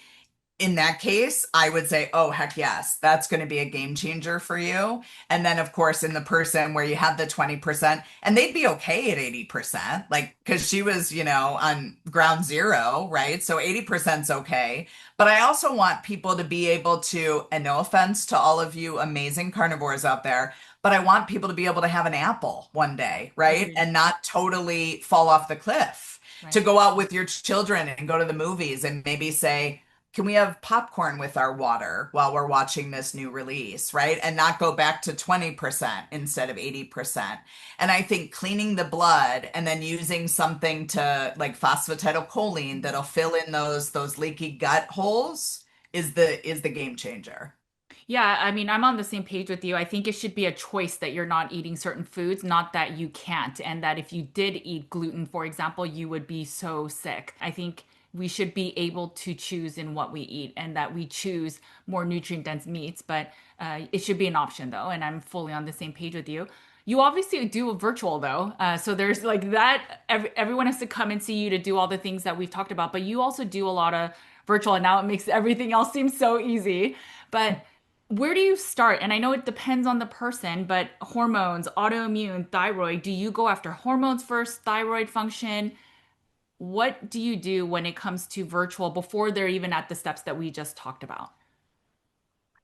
In that case, I would say, oh, heck yes, that's going to be a game changer for you. And then, of course, in the person where you have the 20%, and they'd be okay at 80%, like, because she was, on ground zero, right? So 80% is okay. But I also want people to be able to, and no offense to all of you amazing carnivores out there, but I want people to be able to have an apple one day, right? Agreed. And not totally fall off the cliff. To Right. go out with your children and go to the movies and maybe say, can we have popcorn with our water while we're watching this new release, right? And not go back to 20% instead of 80%. And I think cleaning the blood and then using something to like phosphatidylcholine that'll fill in those leaky gut holes is the game changer. Yeah, I mean, I'm on the same page with you. I think it should be a choice that you're not eating certain foods, not that you can't, and that if you did eat gluten, for example, you would be so sick. I think we should be able to choose in what we eat and that we choose more nutrient dense meats, but it should be an option though. And I'm fully on the same page with you. You obviously do a virtual though. So there's like that. Everyone has to come and see you to do all the things that we've talked about, but you also do a lot of virtual, and now it makes everything else seem so easy. But where do you start? And I know it depends on the person, but hormones, autoimmune, thyroid, do you go after hormones first, thyroid function? What do you do when it comes to virtual before they're even at the steps that we just talked about?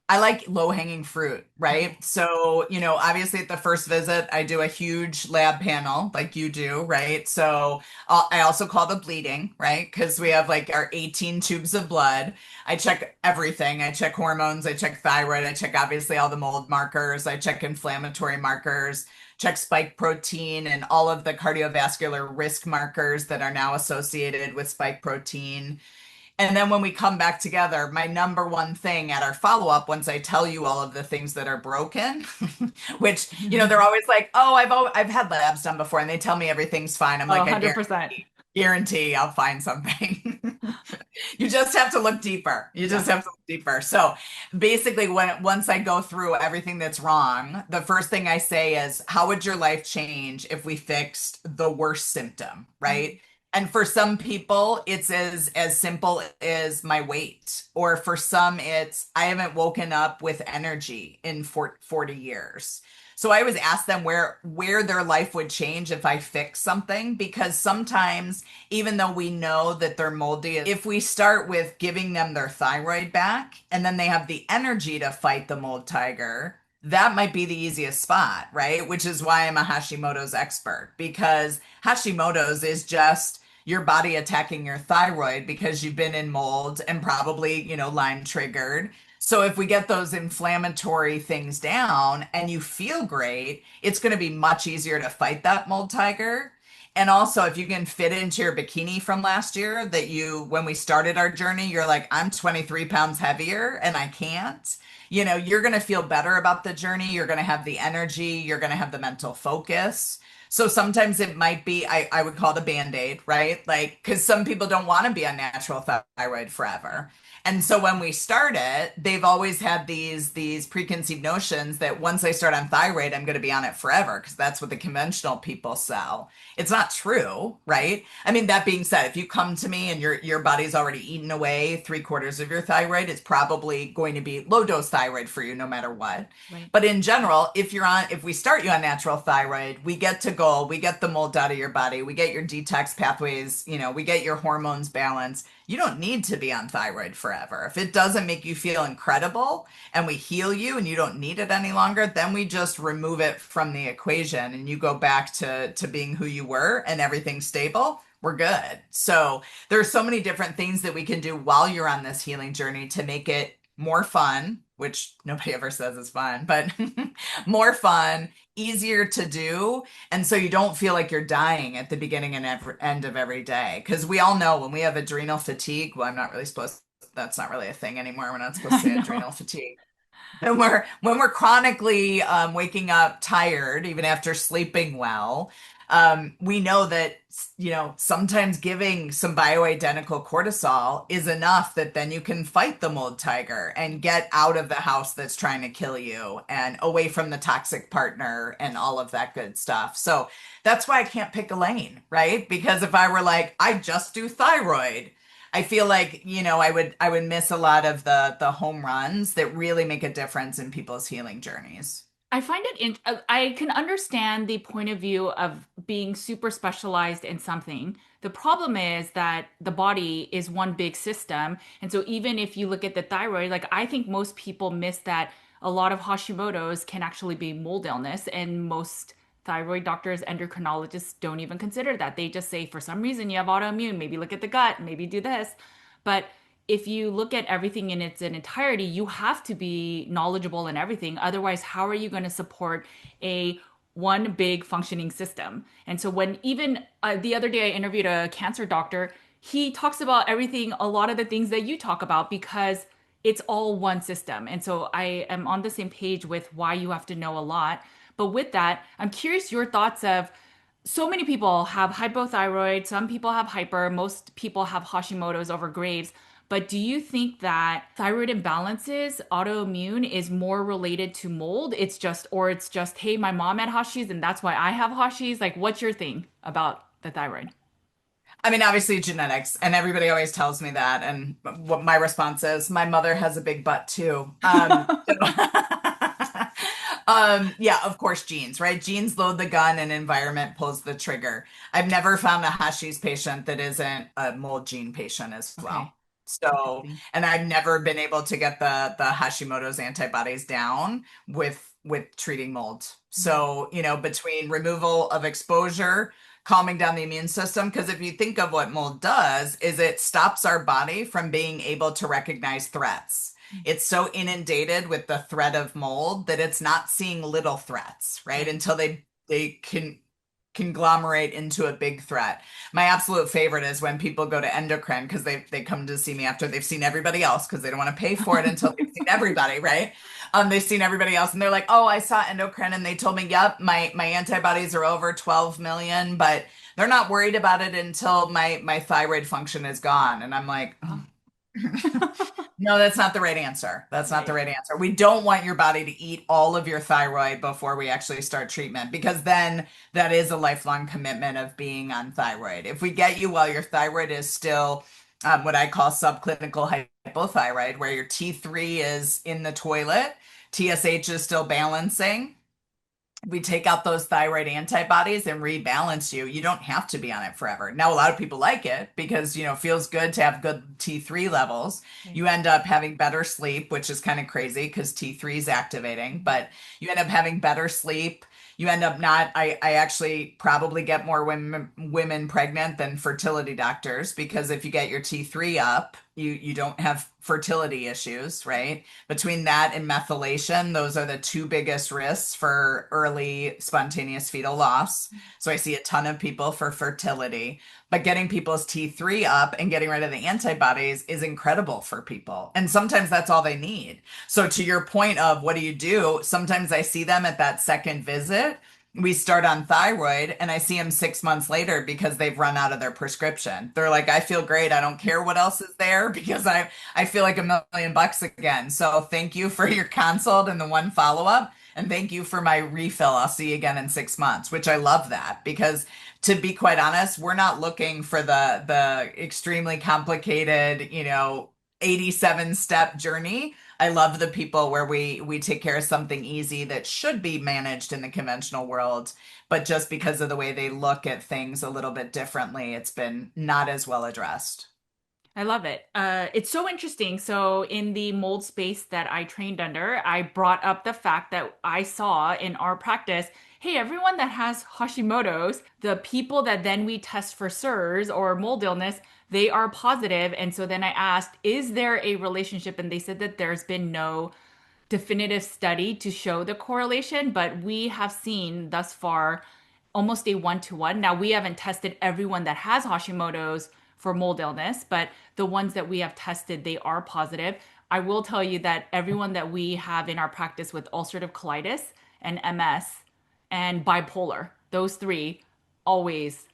I like low hanging fruit, right? Okay. So, obviously at the first visit, I do a huge lab panel like you do, right? So I also call the bleeding, right? Because we have like our 18 tubes of blood. I check everything. I check hormones, I check thyroid, I check obviously all the mold markers, I check inflammatory markers, check spike protein and all of the cardiovascular risk markers that are now associated with spike protein. And then when we come back together, my number one thing at our follow up, once I tell you all of the things that are broken, which, they're always like, oh, I've had labs done before and they tell me everything's fine. I'm Oh, like, I 100%. guarantee I'll find something. You just have to look deeper. You Yeah. just have to look deeper. So basically, once I go through everything that's wrong, the first thing I say is, how would your life change if we fixed the worst symptom, right? And for some people, it's as simple as my weight, or for some, it's I haven't woken up with energy in 40 years. So I always ask them where their life would change if I fix something, because sometimes even though we know that they're moldy, if we start with giving them their thyroid back and then they have the energy to fight the mold tiger, that might be the easiest spot, right? Which is why I'm a Hashimoto's expert, because Hashimoto's is just your body attacking your thyroid because you've been in mold and probably, Lyme triggered. So if we get those inflammatory things down and you feel great, it's going to be much easier to fight that mold tiger. And also, if you can fit into your bikini from last year that when we started our journey, you're like, I'm 23 pounds heavier and I can't, you're going to feel better about the journey. You're going to have the energy. You're going to have the mental focus. So sometimes it might be, I would call it a Band-Aid, right? Like, because some people don't want to be on natural thyroid forever. And so when we start it, they've always had these preconceived notions that once I start on thyroid, I'm going to be on it forever because that's what the conventional people sell. It's not true, right? I mean, that being said, if you come to me and your body's already eaten away three-quarters of your thyroid, it's probably going to be low dose thyroid for you no matter what. Right. But in general, if we start you on natural thyroid, we get to goal, we get the mold out of your body, we get your detox pathways, we get your hormones balanced. You don't need to be on thyroid forever. If it doesn't make you feel incredible and we heal you and you don't need it any longer, then we just remove it from the equation and you go back to being who you were and everything's stable. We're good. So there's so many different things that we can do while you're on this healing journey to make it more fun, which nobody ever says is fun, but more fun, easier to do. And so you don't feel like you're dying at the beginning and end of every day. Because we all know when we have adrenal fatigue, well, I'm not really supposed, that's not really a thing anymore. We're not supposed to I say know. adrenal fatigue. When we're chronically waking up tired, even after sleeping well, we know that sometimes giving some bioidentical cortisol is enough that then you can fight the mold tiger and get out of the house that's trying to kill you and away from the toxic partner and all of that good stuff. So that's why I can't pick a lane, right? Because if I were like, I just do thyroid, I feel like, I would miss a lot of the home runs that really make a difference in people's healing journeys. I find I can understand the point of view of being super specialized in something. The problem is that the body is one big system. And so even if you look at the thyroid, like I think most people miss that a lot of Hashimoto's can actually be mold illness, and most thyroid doctors, endocrinologists don't even consider that. They just say for some reason you have autoimmune, maybe look at the gut, maybe do this. But if you look at everything in its entirety, you have to be knowledgeable in everything. Otherwise, how are you going to support a one big functioning system? And so, when even the other day I interviewed a cancer doctor, he talks about everything, a lot of the things that you talk about, because it's all one system. And so, I am on the same page with why you have to know a lot. But with that, I'm curious your thoughts of so many people have hypothyroid, some people have hyper, most people have Hashimoto's over Graves. But do you think that thyroid imbalances, autoimmune, is more related to mold? It's just, hey, my mom had Hashis and that's why I have Hashis. Like, what's your thing about the thyroid? I mean, obviously genetics, and everybody always tells me that. And what my response is, my mother has a big butt too. Yeah, of course, genes, right? Genes load the gun and environment pulls the trigger. I've never found a Hashis patient that isn't a mold gene patient as Okay, well. So, interesting. and I've never been able to get the Hashimoto's antibodies down with treating mold. So, between removal of exposure, calming down the immune system, because if you think of what mold does, is it stops our body from being able to recognize threats. It's so inundated with the threat of mold that it's not seeing little threats, right? Right. Until they can conglomerate into a big threat. My absolute favorite is when people go to endocrine because they come to see me after they've seen everybody else because they don't want to pay for it until they've seen everybody, right? They've seen everybody else and they're like, "Oh, I saw endocrine and they told me, yep, my antibodies are over 12 million, but they're not worried about it until my thyroid function is gone." And I'm like, Oh, no, that's not the right answer. That's not the right. right answer. We don't want your body to eat all of your thyroid before we actually start treatment because then that is a lifelong commitment of being on thyroid. If we get you while your thyroid is still what I call subclinical hypothyroid, where your T3 is in the toilet, TSH is still balancing, we take out those thyroid antibodies and rebalance you. You don't have to be on it forever. Now, a lot of people like it because, it feels good to have good T3 levels. Right. You end up having better sleep, which is kind of crazy because T3 is activating, but you end up having better sleep. You end up not, I actually probably get more women pregnant than fertility doctors because if you get your T3 up, you don't have fertility issues, right? Between that and methylation, those are the two biggest risks for early spontaneous fetal loss. So I see a ton of people for fertility, but getting people's T3 up and getting rid of the antibodies is incredible for people. And sometimes that's all they need. So to your point of what do you do? Sometimes I see them at that second visit. We start on thyroid and I see them 6 months later because they've run out of their prescription. They're like, I feel great. I don't care what else is there because I feel like $1 million again. So thank you for your consult and the one follow-up. And thank you for my refill. I'll see you again in 6 months, which I love that because to be quite honest, we're not looking for the extremely complicated, 87 step journey. I love the people where we take care of something easy that should be managed in the conventional world, but just because of the way they look at things a little bit differently, it's been not as well addressed. I love it. It's so interesting. So, in the mold space that I trained under, I brought up the fact that I saw in our practice, hey, everyone that has Hashimoto's, the people that then we test for SIRS or mold illness, they are positive. And so then I asked, is there a relationship? And they said that there's been no definitive study to show the correlation, but we have seen thus far almost a one-to-one. Now, we haven't tested everyone that has Hashimoto's for mold illness, but the ones that we have tested, they are positive. I will tell you that everyone that we have in our practice with ulcerative colitis and MS and bipolar, those three always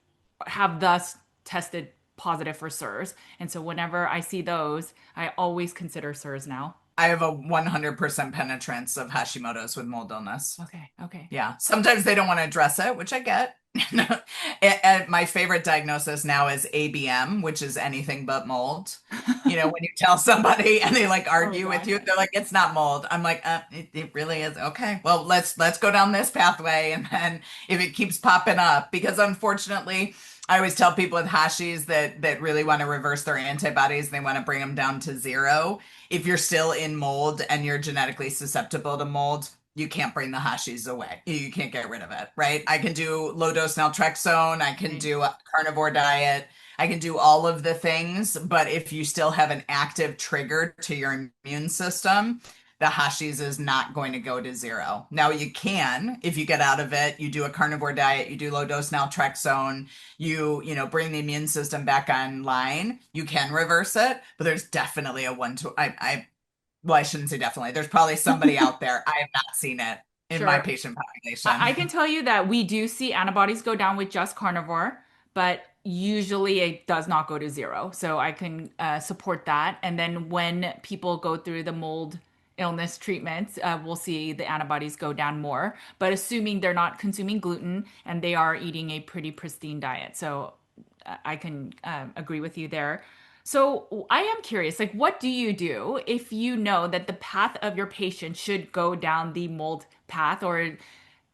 have thus tested positive for SIRS. And so whenever I see those, I always consider SIRS now. I have a 100% penetrance of Hashimoto's with mold illness. Okay. Okay. Yeah. Sometimes they don't want to address it, which I get. And my favorite diagnosis now is ABM, which is anything but mold. When you tell somebody and they like Oh argue with gosh. you, they're like, it's not mold. I'm like, it really is. Okay. Well, let's go down this pathway. And then if it keeps popping up, because unfortunately, I always tell people with hashis that really want to reverse their antibodies, they want to bring them down to zero. If you're still in mold and you're genetically susceptible to mold, you can't bring the hashis away. You can't get rid of it, right? I can do low dose naltrexone. I can Right. do a carnivore diet. I can do all of the things. But if you still have an active trigger to your immune system, the hashis is not going to go to zero. Now you can, if you get out of it, you do a carnivore diet, you do low dose naltrexone, bring the immune system back online, you can reverse it, but there's definitely a one to well, I shouldn't say definitely. There's probably somebody out there. I have not seen it in my Sure. patient I population. can tell you that we do see antibodies go down with just carnivore, but usually it does not go to zero. So I can support that. And then when people go through the mold illness treatments, we'll see the antibodies go down more. But assuming they're not consuming gluten and they are eating a pretty pristine diet. So I can agree with you there. So I am curious, like, what do you do if you know that the path of your patient should go down the mold path or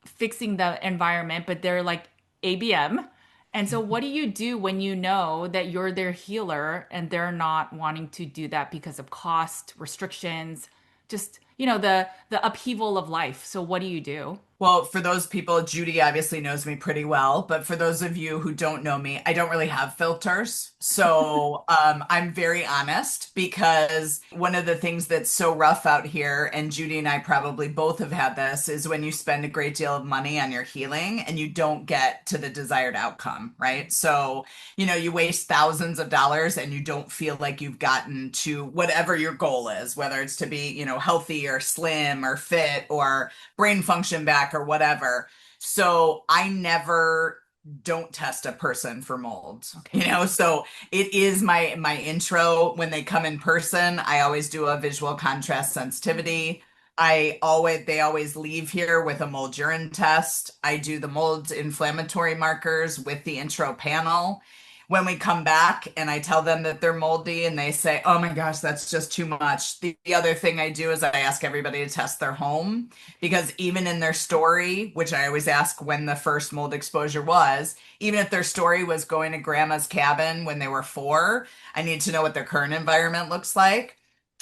fixing the environment, but they're like ABM? And so, what do you do when you know that you're their healer and they're not wanting to do that because of cost, restrictions, just the upheaval of life? So, what do you do? Well, for those people, Judy obviously knows me pretty well, but for those of you who don't know me, I don't really have filters. So I'm very honest because one of the things that's so rough out here, and Judy and I probably both have had this, is when you spend a great deal of money on your healing and you don't get to the desired outcome, right? So, you waste thousands of dollars and you don't feel like you've gotten to whatever your goal is, whether it's to be, healthy or slim or fit or brain function back or whatever. So I never don't test a person for mold. Okay. So it is my intro when they come in person. I always do a visual contrast sensitivity. They always leave here with a mold urine test. I do the mold inflammatory markers with the intro panel. When we come back and I tell them that they're moldy and they say, oh my gosh, that's just too much. The other thing I do is I ask everybody to test their home because even in their story, which I always ask when the first mold exposure was, even if their story was going to grandma's cabin when they were 4, I need to know what their current environment looks like.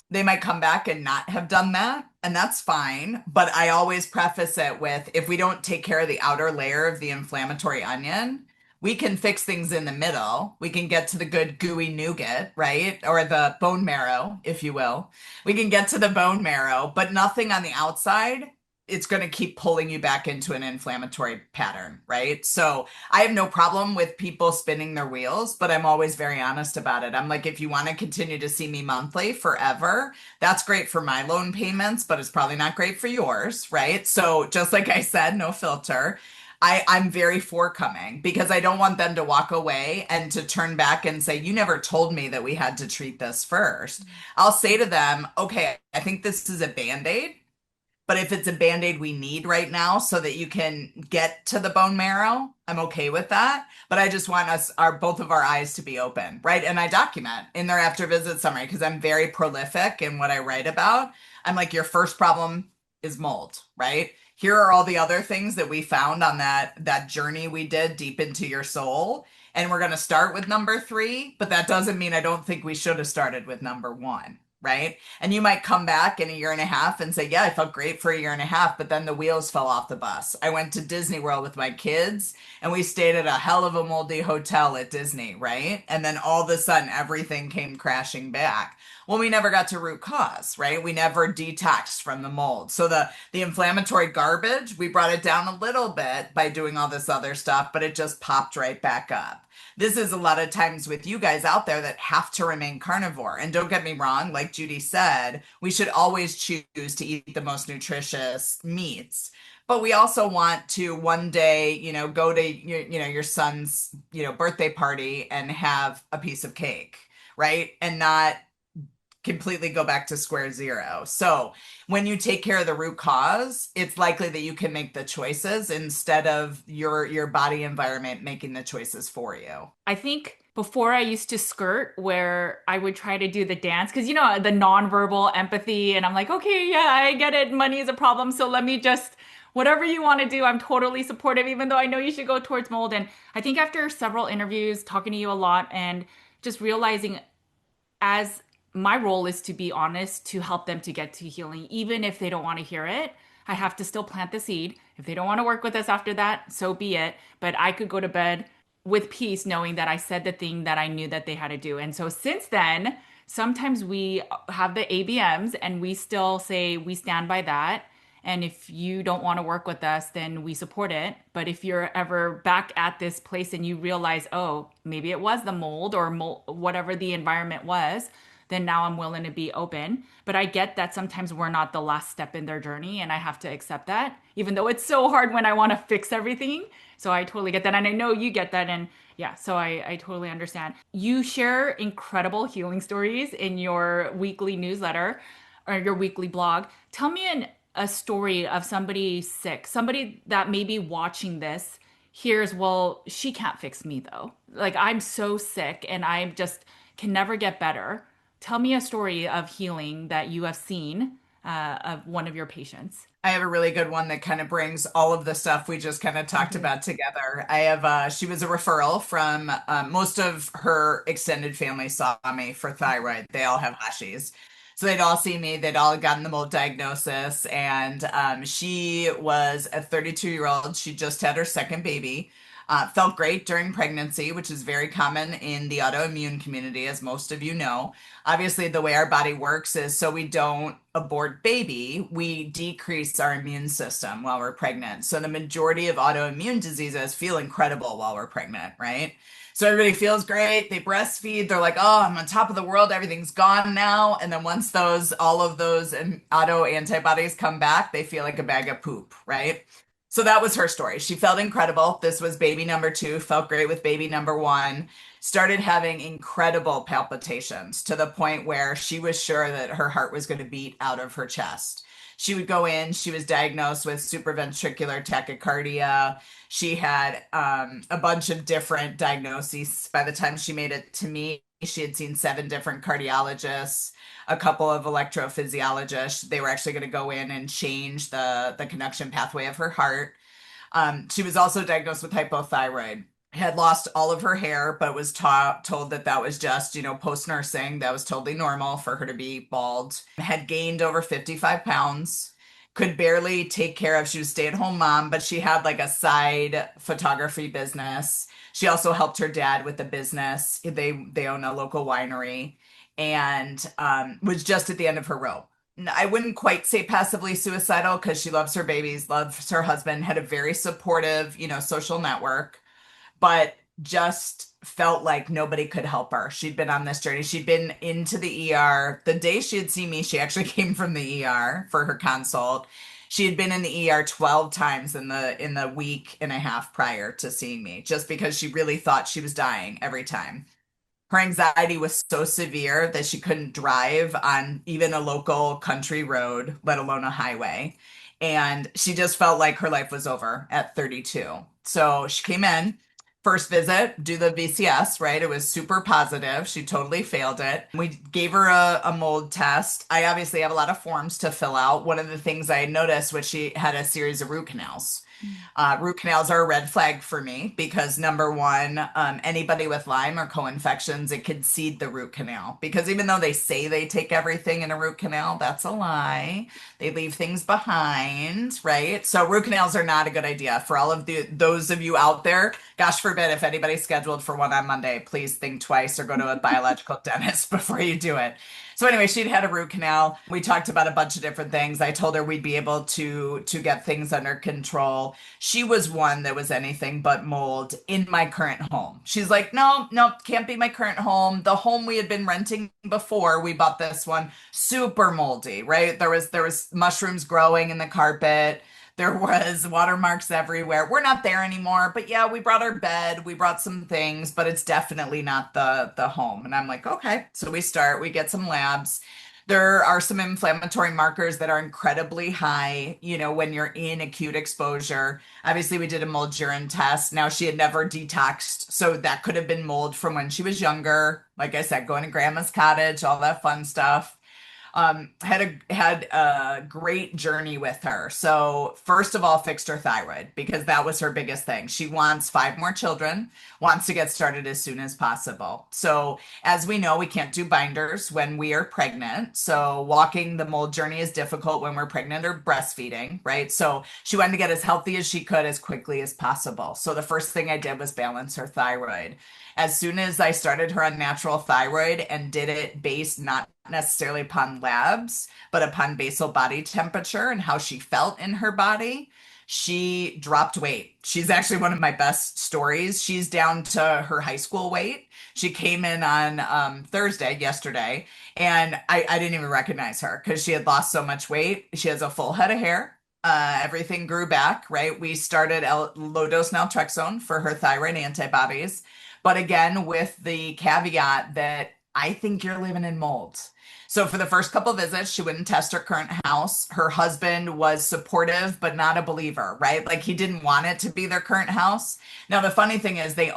They might come back and not have done that, and that's fine. But I always preface it with if we don't take care of the outer layer of the inflammatory onion, we can fix things in the middle. We can get to the good gooey nougat, right? Or the bone marrow, if you will. We can get to the bone marrow, but nothing on the outside. It's going to keep pulling you back into an inflammatory pattern, right? So I have no problem with people spinning their wheels, but I'm always very honest about it. I'm like, if you want to continue to see me monthly forever, that's great for my loan payments, but it's probably not great for yours, right? So just like I said, no filter. I'm very forthcoming because I don't want them to walk away and to turn back and say, you never told me that we had to treat this first. I'll say to them, okay, I think this is a band-aid. But if it's a band-aid we need right now so that you can get to the bone marrow, I'm okay with that. But I just want both of our eyes to be open, right? And I document in their after visit summary because I'm very prolific in what I write about. I'm like, your first problem is mold, right? Here are all the other things that we found on that journey we did deep into your soul. And we're going to start with number 3, but that doesn't mean I don't think we should have started with number 1. Right. And you might come back in a year and a half and say, yeah, I felt great for a year and a half, but then the wheels fell off the bus. I went to Disney World with my kids and we stayed at a hell of a moldy hotel at Disney. Right. And then all of a sudden everything came crashing back. Well, we never got to root cause, right? We never detoxed from the mold. So the inflammatory garbage, we brought it down a little bit by doing all this other stuff, but it just popped right back up. This is a lot of times with you guys out there that have to remain carnivore. And don't get me wrong, like Judy said, we should always choose to eat the most nutritious meats. But we also want to one day, go to your son's, birthday party and have a piece of cake, right? And not completely go back to square zero. So when you take care of the root cause, it's likely that you can make the choices instead of your body environment making the choices for you. I think before I used to skirt where I would try to do the dance because the nonverbal empathy, and I'm like, okay, yeah, I get it. Money is a problem, so let me just whatever you want to do. I'm totally supportive, even though I know you should go towards mold. And I think after several interviews, talking to you a lot, and just realizing as my role is to be honest to help them to get to healing, even if they don't want to hear it. I have to still plant the seed. If they don't want to work with us after that, so be it. But I could go to bed with peace knowing that I said the thing that I knew that they had to do. And so since then, sometimes we have the ABMs and we still say we stand by that. And if you don't want to work with us, then we support it. But if you're ever back at this place and you realize, oh, maybe it was the mold or whatever the environment was, then now I'm willing to be open. But I get that sometimes we're not the last step in their journey, and I have to accept that, even though it's so hard when I want to fix everything. So I totally get that. And I know you get that. And yeah, so I totally understand. You share incredible healing stories in your weekly newsletter or your weekly blog. Tell me a story of somebody sick, somebody that may be watching this hears, well, she can't fix me though. Like I'm so sick and I just can never get better. Tell me a story of healing that you have seen of one of your patients. I have a really good one that kind of brings all of the stuff we just kind of talked Mhm. about together. I have, she was a referral from most of her extended family saw me for thyroid. They all have Hashis. So they'd all see me, they'd all gotten the mold diagnosis. And she was a 32-year-old. She just had her second baby. Felt great during pregnancy, which is very common in the autoimmune community, as most of you know. Obviously, the way our body works is so we don't abort baby, we decrease our immune system while we're pregnant. So the majority of autoimmune diseases feel incredible while we're pregnant, right? So everybody feels great. They breastfeed. They're like, oh, I'm on top of the world. Everything's gone now. And then once all of those auto antibodies come back, they feel like a bag of poop, right? So that was her story. She felt incredible. This was baby number two, felt great with baby number one, started having incredible palpitations to the point where she was sure that her heart was going to beat out of her chest. She would go in, she was diagnosed with supraventricular tachycardia. She had a bunch of different diagnoses. By the time she made it to me, she had seen 7 different cardiologists, a couple of electrophysiologists. They were actually going to go in and change the conduction pathway of her heart. She was also diagnosed with hypothyroid. Had lost all of her hair, but was told that that was just, post nursing. That was totally normal for her to be bald. Had gained over 55 pounds. Could barely take care of. She was a stay-at-home mom, but she had like a side photography business. She also helped her dad with the business. They own a local winery, and was just at the end of her rope. I wouldn't quite say passively suicidal because she loves her babies, loves her husband, had a very supportive, social network, but just felt like nobody could help her. She'd been on this journey. She'd been into the ER. The day she had seen me, she actually came from the ER for her consult. She had been in the ER 12 times in the week and a half prior to seeing me, just because she really thought she was dying every time. Her anxiety was so severe that she couldn't drive on even a local country road, let alone a highway. And she just felt like her life was over at 32. So she came in, first visit, do the VCS, right? It was super positive. She totally failed it. We gave her a mold test. I obviously have a lot of forms to fill out. One of the things I noticed was she had a series of root canals. Mm. Root canals are a red flag for me because number one, anybody with Lyme or co-infections, it could seed the root canal. Because even though they say they take everything in a root canal, that's a lie. They leave things behind, right? So root canals are not a good idea for all of those of you out there. Gosh forbid if anybody's scheduled for one on Monday, please think twice or go to a biological dentist before you do it. So anyway, she'd had a root canal. We talked about a bunch of different things. I told her we'd be able to get things under control. She was one that was anything but mold in my current home. She's like, no, no, can't be my current home. The home we had been renting before we bought this one, super moldy, right? There was mushrooms growing in the carpet. There was watermarks everywhere. We're not there anymore, but yeah, we brought our bed, we brought some things, but it's definitely not the home. And I'm like, okay. So we get some labs. There are some inflammatory markers that are incredibly high, when you're in acute exposure. Obviously, we did a mold urine test. Now, she had never detoxed, so that could have been mold from when she was younger. Like I said, going to grandma's cottage, all that fun stuff. Had a great journey with her. So first of all, fixed her thyroid because that was her biggest thing. She wants 5 more children, wants to get started as soon as possible. So as we know, we can't do binders when we are pregnant. So walking the mold journey is difficult when we're pregnant or breastfeeding, right? So she wanted to get as healthy as she could as quickly as possible. So the first thing I did was balance her thyroid. As soon as I started her on natural thyroid and did it based not necessarily upon labs, but upon basal body temperature and how she felt in her body, she dropped weight. She's actually one of my best stories. She's down to her high school weight. She came in on Thursday, yesterday, and I didn't even recognize her because she had lost so much weight. She has a full head of hair. Everything grew back, right? We started low-dose naltrexone for her thyroid antibodies. But again, with the caveat that I think you're living in mold. So for the first couple visits, she wouldn't test her current house. Her husband was supportive, but not a believer, right? Like he didn't want it to be their current house. Now the funny thing is they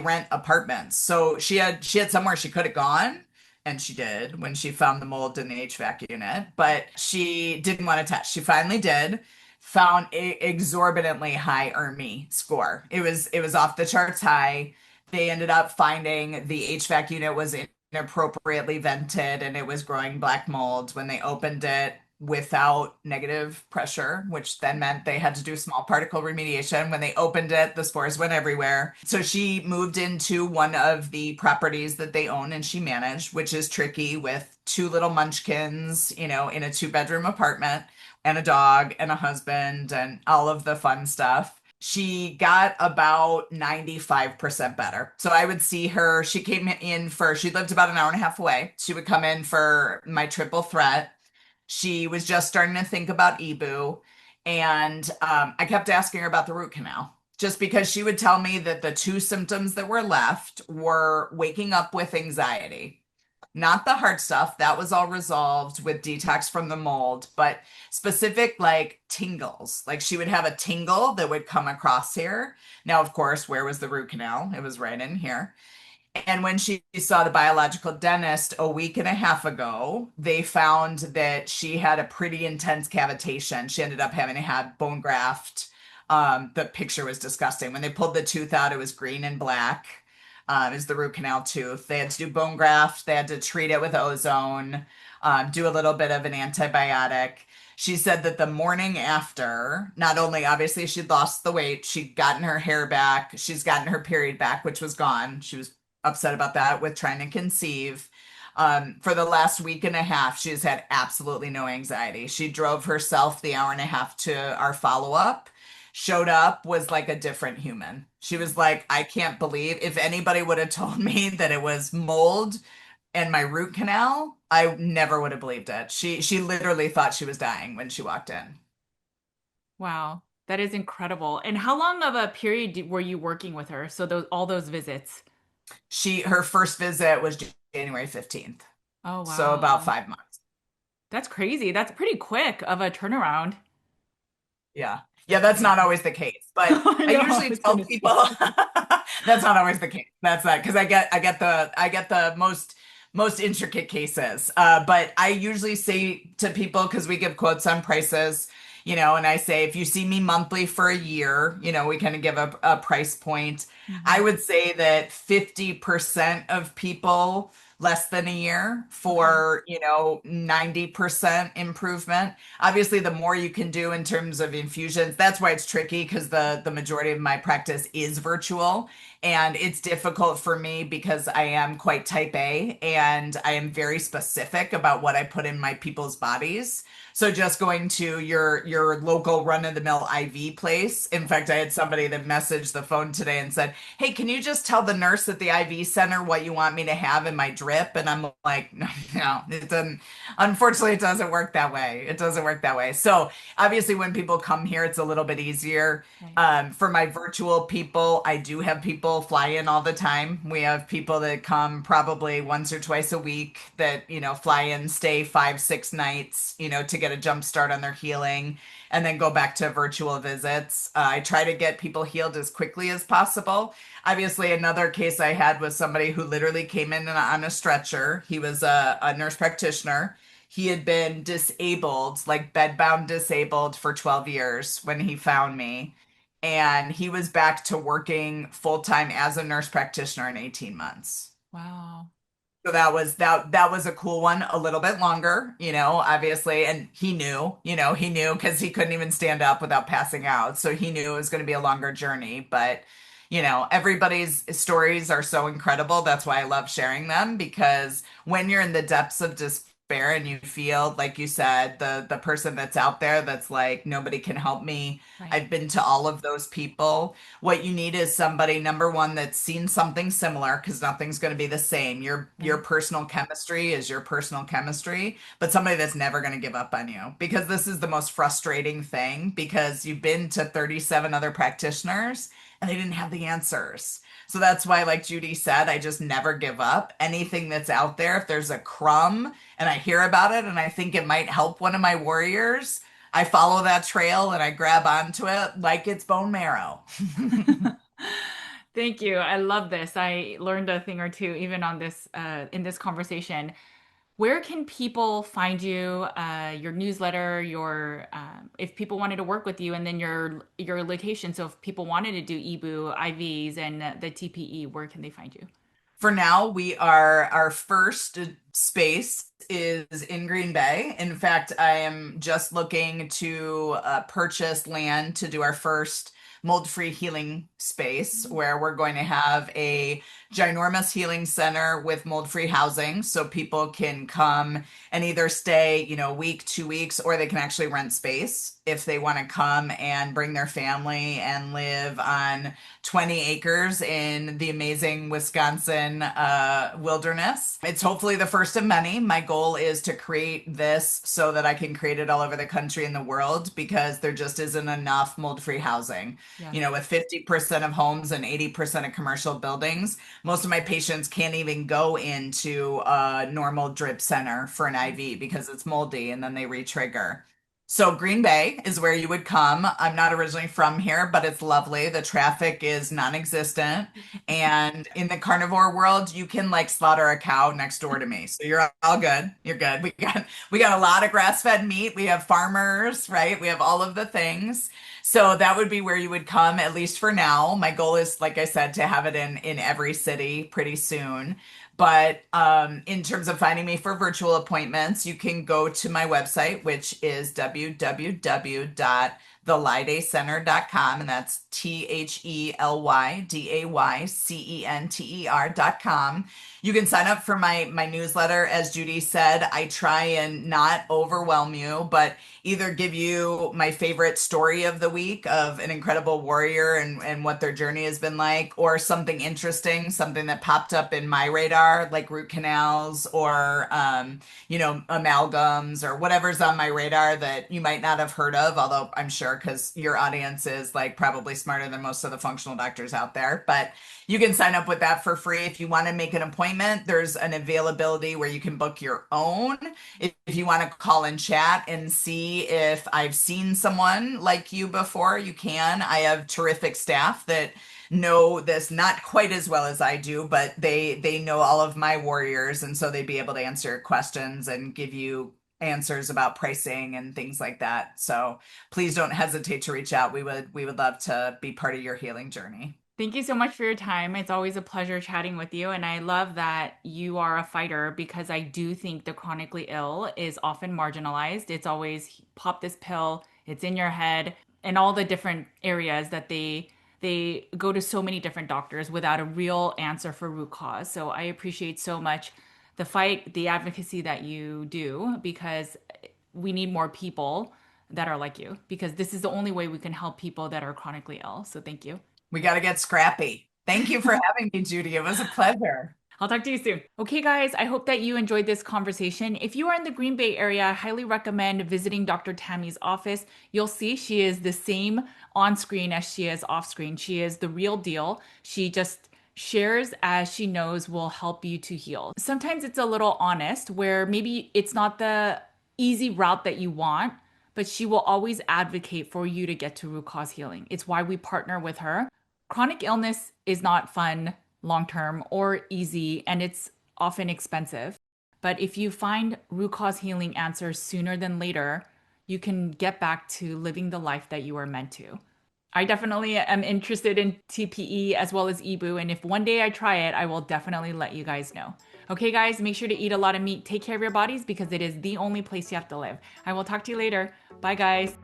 rent apartments. So she had somewhere she could have gone. And she did when she found the mold in the HVAC unit, but she didn't want to test. She finally did, found a exorbitantly high ERMI score. It was off the charts high. They ended up finding the HVAC unit was inappropriately vented and it was growing black mold when they opened it without negative pressure, which then meant they had to do small particle remediation. When they opened it, the spores went everywhere. So she moved into one of the properties that they own and she managed, which is tricky with 2 little munchkins, in a 2-bedroom apartment and a dog and a husband and all of the fun stuff. She got about 95% better. So I would see her, she lived about an hour and a half away. She would come in for my triple threat. She was just starting to think about EBOO. And I kept asking her about the root canal, just because she would tell me that the 2 symptoms that were left were waking up with anxiety. Not the hard stuff. That was all resolved with detox from the mold, but specific like tingles. Like she would have a tingle that would come across here. Now, of course, where was the root canal? It was right in here. And when she saw the biological dentist a week and a half ago, they found that she had a pretty intense cavitation. She ended up having to have bone graft. The picture was disgusting. When they pulled the tooth out, it was green and black. Is the root canal tooth. They had to do bone graft. They had to treat it with ozone, do a little bit of an antibiotic. She said that the morning after, not only obviously she'd lost the weight, she'd gotten her hair back, she's gotten her period back, which was gone. She was upset about that with trying to conceive. For the last week and a half, she's had absolutely no anxiety. She drove herself the hour and a half to our follow-up, showed up, was like a different human. She was like, I can't believe if anybody would have told me that it was mold and my root canal, I never would have believed it. She literally thought she was dying when she walked in. Wow, that is incredible. And how long of a period were you working with her? So all those visits. Her first visit was January 15th. Oh, So about wow. 5 months. That's crazy. That's pretty quick of a turnaround. Yeah. Yeah, That's that's not amazing. always the case. But I I know, I usually was tell gonna people say. that's not always the case. That's that because I get the most intricate cases. But I usually say to people because we give quotes on prices, and I say, if you see me monthly for a year, we kind of give a price point. I Hmm. would say that 50% of people less than a year Okay. for, 90% improvement. Obviously, the more you can do in terms of infusions, that's why it's tricky because the majority of my practice is virtual. And it's difficult for me because I am quite type A and I am very specific about what I put in my people's bodies. So just going to your local run-of-the-mill IV place. In fact, I had somebody that messaged the phone today and said, "Hey, can you just tell the nurse at the IV center what you want me to have in my drip?" And I'm like, "No, no, it doesn't. Unfortunately, it doesn't work that way. It doesn't work that way." So obviously, when people come here, it's a little bit easier. Right. For my virtual people, I do have people fly in all the time. We have people that come probably once or twice a week that, fly in, stay 5, 6 nights, to get a jump start on their healing and then go back to virtual visits. I try to get people healed as quickly as possible. Obviously, another case I had was somebody who literally came in on a stretcher. He was a nurse practitioner. He had been disabled, like bedbound disabled for 12 years when he found me, and he was back to working full time as a nurse practitioner in 18 months. Wow. So that was a cool one, a little bit longer, obviously, and he knew because he couldn't even stand up without passing out. So he knew it was going to be a longer journey, but everybody's stories are so incredible. That's why I love sharing them because when you're in the depths of despair and you feel like you said the person that's out there that's like nobody can help me. Right. I've been to all of those people. What you need is somebody, number one, that's seen something similar because nothing's going to be the same. Your Right. personal chemistry is your personal chemistry, but somebody that's never going to give up on you because this is the most frustrating thing because you've been to 37 other practitioners and they didn't have the answers. So that's why, like Judy said, I just never give up. Anything that's out there, if there's a crumb and I hear about it and I think it might help one of my warriors, I follow that trail and I grab onto it like it's bone marrow. Thank you. I love this. I learned a thing or two even on this in this conversation. Where can people find you? Your newsletter, your if people wanted to work with you, and then your location. So if people wanted to do EBOO, IVs, and the TPE, where can they find you? For now, our first space is in Green Bay. In fact, I am just looking to purchase land to do our first mold-free healing space where we're going to have a ginormous healing center with mold-free housing so people can come and either stay, a week, 2 weeks, or they can actually rent space if they want to come and bring their family and live on 20 acres in the amazing Wisconsin wilderness. It's hopefully the first of many. My goal is to create this so that I can create it all over the country and the world because there just isn't enough mold-free housing. Yes. With 50% of homes and 80% of commercial buildings, most of my patients can't even go into a normal drip center for an IV because it's moldy and then they re-trigger. So Green Bay is where you would come. I'm not originally from here, but it's lovely. The traffic is non-existent. And in the carnivore world, you can like slaughter a cow next door to me. So you're all good. You're good. We got a lot of grass-fed meat. We have farmers, right? We have all of the things. So that would be where you would come, at least for now. My goal is, like I said, to have it in every city pretty soon. But in terms of finding me for virtual appointments, you can go to my website, which is www.thelydaycenter.com, and that's THELYDAYCENTER.com. You can sign up for my newsletter. As Judy said, I try and not overwhelm you, but either give you my favorite story of the week of an incredible warrior and what their journey has been like, or something interesting, something that popped up in my radar, like root canals or, amalgams or whatever's on my radar that you might not have heard of, although I'm sure because your audience is like probably smarter than most of the functional doctors out there. But you can sign up with that for free. If you want to make an appointment, there's an availability where you can book your own. If you want to call and chat and see if I've seen someone like you before, you can. I have terrific staff that know this not quite as well as I do, but they know all of my warriors, and so they'd be able to answer your questions and give you answers about pricing and things like that. So please don't hesitate to reach out. We would love to be part of your healing journey. Thank you so much for your time. It's always a pleasure chatting with you. And I love that you are a fighter because I do think the chronically ill is often marginalized. It's always pop this pill, it's in your head, and all the different areas that they go to so many different doctors without a real answer for root cause. So I appreciate so much the fight, the advocacy that you do because we need more people that are like you because this is the only way we can help people that are chronically ill. So thank you. We got to get scrappy. Thank you for having me, Judy. It was a pleasure. I'll talk to you soon. Okay, guys, I hope that you enjoyed this conversation. If you are in the Green Bay area, I highly recommend visiting Dr. Tami's office. You'll see she is the same on screen as she is off screen. She is the real deal. She just shares as she knows will help you to heal. Sometimes it's a little honest where maybe it's not the easy route that you want, but she will always advocate for you to get to root cause healing. It's why we partner with her. Chronic illness is not fun long term or easy, and it's often expensive. But if you find root cause healing answers sooner than later, you can get back to living the life that you were meant to. I definitely am interested in TPE as well as EBOO, and if one day I try it, I will definitely let you guys know. Okay, guys, make sure to eat a lot of meat. Take care of your bodies because it is the only place you have to live. I will talk to you later. Bye, guys.